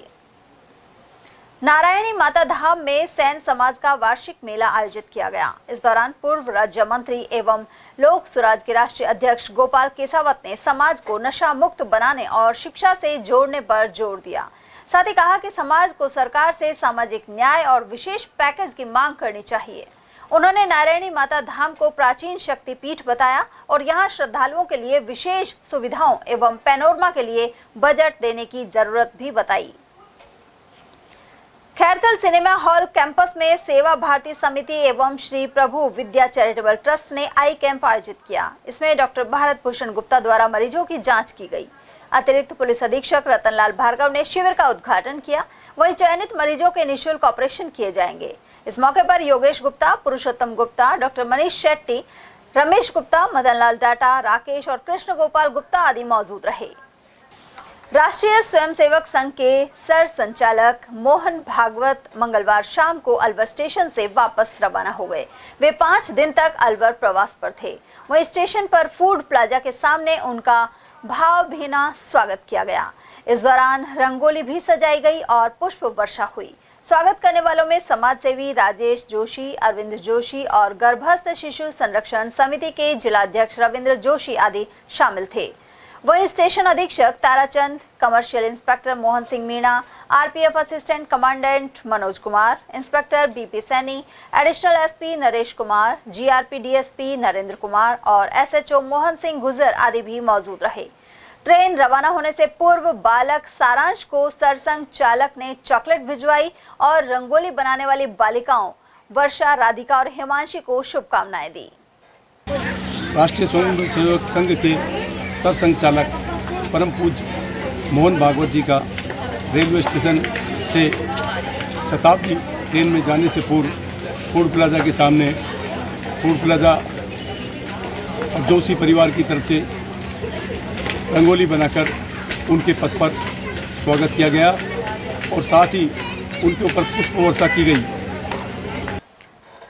नारायणी माता धाम में सैन समाज का वार्षिक मेला आयोजित किया गया। इस दौरान पूर्व राज्य मंत्री एवं लोक सुराज के राष्ट्रीय अध्यक्ष गोपाल केसावत ने समाज को नशा मुक्त बनाने और शिक्षा से जोड़ने पर जोर दिया। साथ ही कहा कि समाज को सरकार से सामाजिक न्याय और विशेष पैकेज की मांग करनी चाहिए। उन्होंने नारायणी माता धाम को प्राचीन शक्ति पीठ बताया और यहां श्रद्धालुओं के लिए विशेष सुविधाओं एवं पैनोरमा के लिए बजट देने की जरूरत भी बताई। खैरथल सिनेमा हॉल कैंपस में सेवा भारती समिति एवं श्री प्रभु विद्या चैरिटेबल ट्रस्ट ने आई कैंप आयोजित किया। इसमें डॉक्टर भारत भूषण गुप्ता द्वारा मरीजों की जांच की गई। अतिरिक्त पुलिस अधीक्षक रतनलाल भार्गव ने शिविर का उद्घाटन किया। वहीं चयनित मरीजों के निःशुल्क ऑपरेशन किए जाएंगे। इस मौके पर योगेश गुप्ता, पुरुषोत्तम गुप्ता, डॉक्टर मनीष शेट्टी, रमेश गुप्ता, मदनलाल डाटा, राकेश और कृष्ण गोपाल गुप्ता आदि मौजूद रहे। राष्ट्रीय स्वयंसेवक संघ के सर संचालक मोहन भागवत मंगलवार शाम को अलवर स्टेशन से वापस रवाना हो गए। वे 5 दिन तक अलवर प्रवास पर थे। वहीं स्टेशन पर फूड प्लाजा के सामने उनका भावभीना स्वागत किया गया। इस दौरान रंगोली भी सजाई गई और पुष्प वर्षा हुई। स्वागत करने वालों में समाजसेवी राजेश जोशी, अरविंद जोशी और गर्भस्थ शिशु संरक्षण समिति के जिलाध्यक्ष रविंद्र जोशी आदि शामिल थे। वहीं स्टेशन अधीक्षक Tarachand, commercial inspector Mohan Singh Meena, RPF assistant commandant Manoj Kumar, inspector BP Saini, additional SP Naresh Kumar, GRP DSP Narendra Kumar और एसएचओ मोहन सिंह गुजर आदि भी मौजूद रहे। ट्रेन रवाना होने से पूर्व बालक सारांश को सरसंघ चालक ने चॉकलेट भिजवाई और रंगोली बनाने वाली बालिकाओं वर्षा, राधिका और हिमांशी को शुभकामनाएं दी। राष्ट्रीय स्वयंसेवक संघ के सरसंघचालक परम पूज्य मोहन भागवत जी का रेलवे स्टेशन से शताब्दी ट्रेन में जाने से पूर्व फूड प्लाजा के सामने फूड प्लाजा और जोशी परिवार की तरफ से रंगोली बनाकर उनके पद पर स्वागत किया गया और साथ ही उनके ऊपर पुष्प वर्षा की गई।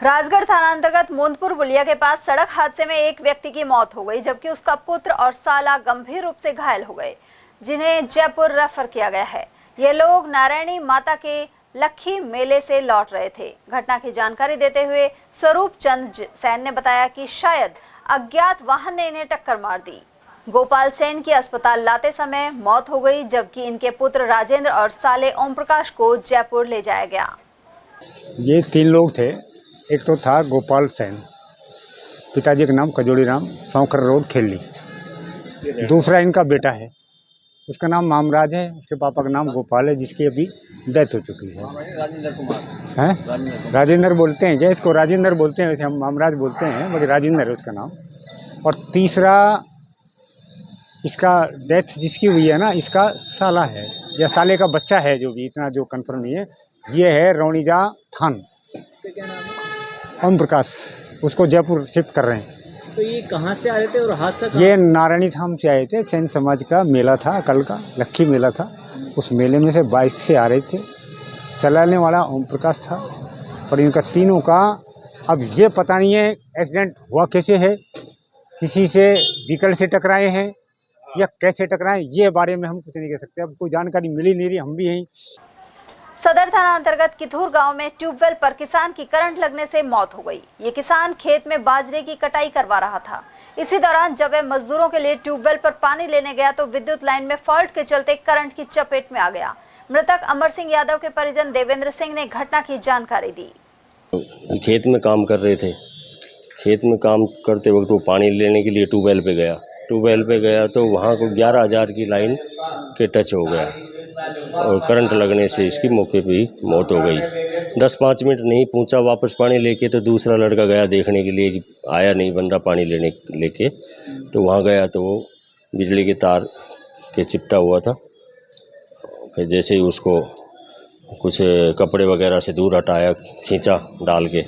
राजगढ़ थाना अंतर्गत मोंदपुर बुलिया के पास सड़क हादसे में एक व्यक्ति की मौत हो गई, जबकि उसका पुत्र और साला गंभीर रूप से घायल हो गए, जिन्हें जयपुर रेफर किया गया है। ये लोग नारायणी माता के लखी मेले से लौट रहे थे। घटना की जानकारी देते हुए स्वरूप चंद सेन ने बताया कि शायद अज्ञात वाहन ने इन्हें टक्कर मार दी। गोपाल सेन की अस्पताल लाते समय मौत हो गई, जबकि इनके पुत्र राजेंद्र और साले ओम प्रकाश को जयपुर ले जाया गया। ये 3 लोग थे। एक तो था गोपाल सेन, पिताजी का नाम कजोड़ी राम, सौखर रोड खेली। दूसरा इनका बेटा है, उसका नाम मामराज है, उसके पापा का नाम गोपाल है, जिसकी अभी डेथ हो चुकी है। राजेंद्र कुमार हैं? राजेंद्र बोलते हैं क्या इसको? राजेंद्र बोलते हैं, वैसे हम मामराज बोलते हैं, बाकी राजेंद्र है उसका नाम। और तीसरा इसका डेथ जिसकी हुई है ना, इसका साला है या साले का बच्चा है, जो भी इतना जो कंफर्म नहीं है। ये है रौणीजा थान, ओम प्रकाश, उसको जयपुर शिफ्ट कर रहे हैं। तो ये कहाँ से आ रहे थे और हादसा ये नारायणी धाम से आए थे। सेन समाज का मेला था, कल का लक्की मेला था। उस मेले में से बाइक से आ रहे थे। चलाने वाला ओम प्रकाश था। और इनका तीनों का अब ये पता नहीं है एक्सीडेंट हुआ कैसे है, किसी से व्हीकल से टकराए हैं या कैसे टकराए, ये बारे में हम कुछ नहीं कह सकते। अब कोई जानकारी मिली नहीं रही, हम भी यहीं। सदर थाना अंतर्गत किथूर गांव में ट्यूबवेल पर किसान की करंट लगने से मौत हो गई। ये किसान खेत में बाजरे की कटाई करवा रहा था। इसी दौरान जब वह मजदूरों के लिए ट्यूबवेल पर पानी लेने गया तो विद्युत लाइन में फॉल्ट के चलते करंट की चपेट में आ गया। मृतक अमर सिंह यादव के परिजन देवेंद्र सिंह ने घटना की जानकारी दी। खेत में काम कर रहे थे। खेत में काम करते वक्त वो पानी लेने के लिए ट्यूबवेल पे गया। ट्यूबवेल पे गया तो वहाँ को 11,000 की लाइन के टच हो गया और करंट लगने से इसकी मौके पे ही मौत हो गई। 10-5 मिनट नहीं पहुँचा वापस पानी लेके, तो दूसरा लड़का गया देखने के लिए कि आया नहीं बंदा पानी लेके, तो वहाँ गया तो वो बिजली के तार के चिपटा हुआ था। फिर जैसे ही उसको कुछ कपड़े वगैरह से दूर हटाया, खींचा डाल के,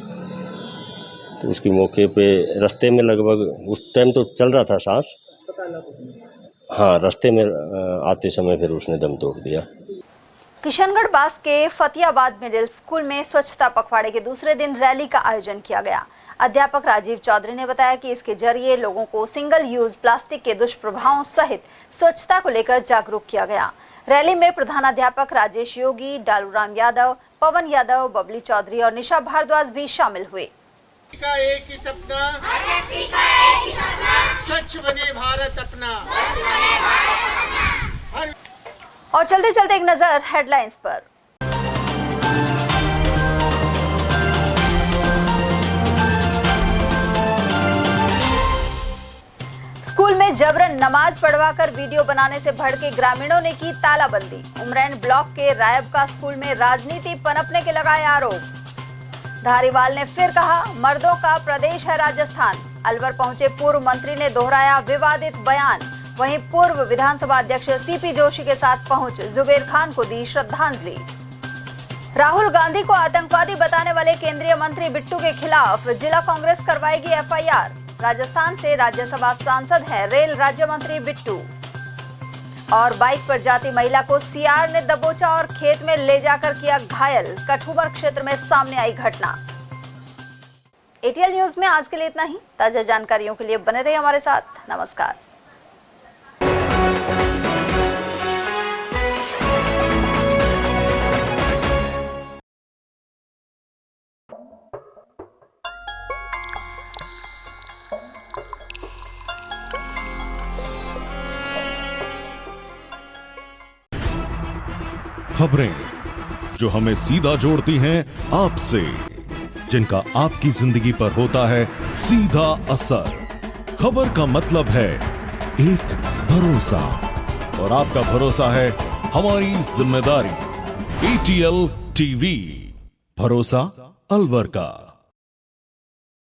तो उसकी मौके पे रास्ते में लगभग उस टाइम तो चल रहा था सांस, हाँ रास्ते में आते समय फिर उसने दम तोड़ दिया। किशनगढ़ बास के फतियाबाद मिडिल स्कूल में स्वच्छता पखवाड़े के दूसरे दिन रैली का आयोजन किया गया। अध्यापक राजीव चौधरी ने बताया कि इसके जरिए लोगों को सिंगल यूज प्लास्टिक के दुष्प्रभावों सहित स्वच्छता को लेकर जागरूक किया गया। रैली में प्रधानाध्यापक राजेश योगी, डालूराम यादव, पवन यादव, बबली चौधरी और निशा भारद्वाज भी शामिल हुए। का एक ही सपना, स्वच्छ बने भारत अपना। और चलते चलते एक नजर हेडलाइंस पर। स्कूल में जबरन नमाज पढ़वाकर वीडियो बनाने से भड़के ग्रामीणों ने की तालाबंदी। उमरैन ब्लॉक के रायबका स्कूल में राजनीति पनपने के लगाए आरोप। धारीवाल ने फिर कहा, मर्दों का प्रदेश है राजस्थान। अलवर पहुंचे पूर्व मंत्री ने दोहराया विवादित बयान। वहीं पूर्व विधानसभा अध्यक्ष सीपी जोशी के साथ पहुंच जुबेर खान को दी श्रद्धांजलि। राहुल गांधी को आतंकवादी बताने वाले केंद्रीय मंत्री बिट्टू के खिलाफ जिला कांग्रेस करवाएगी एफआईआर। राजस्थान से राज्यसभा सांसद हैं रेल राज्य मंत्री बिट्टू। और बाइक पर जाती महिला को सीआर ने दबोचा और खेत में ले जाकर किया घायल। कठुबर क्षेत्र में सामने आई घटना। एटीएल न्यूज में आज के लिए इतना ही। ताजा जानकारियों के लिए बने रहिए हमारे साथ। नमस्कार। खबरें जो हमें सीधा जोड़ती हैं आपसे, जिनका आपकी जिंदगी पर होता है सीधा असर। खबर का मतलब है एक भरोसा, और आपका भरोसा है हमारी जिम्मेदारी। एटीएल टीवी, भरोसा अलवर का।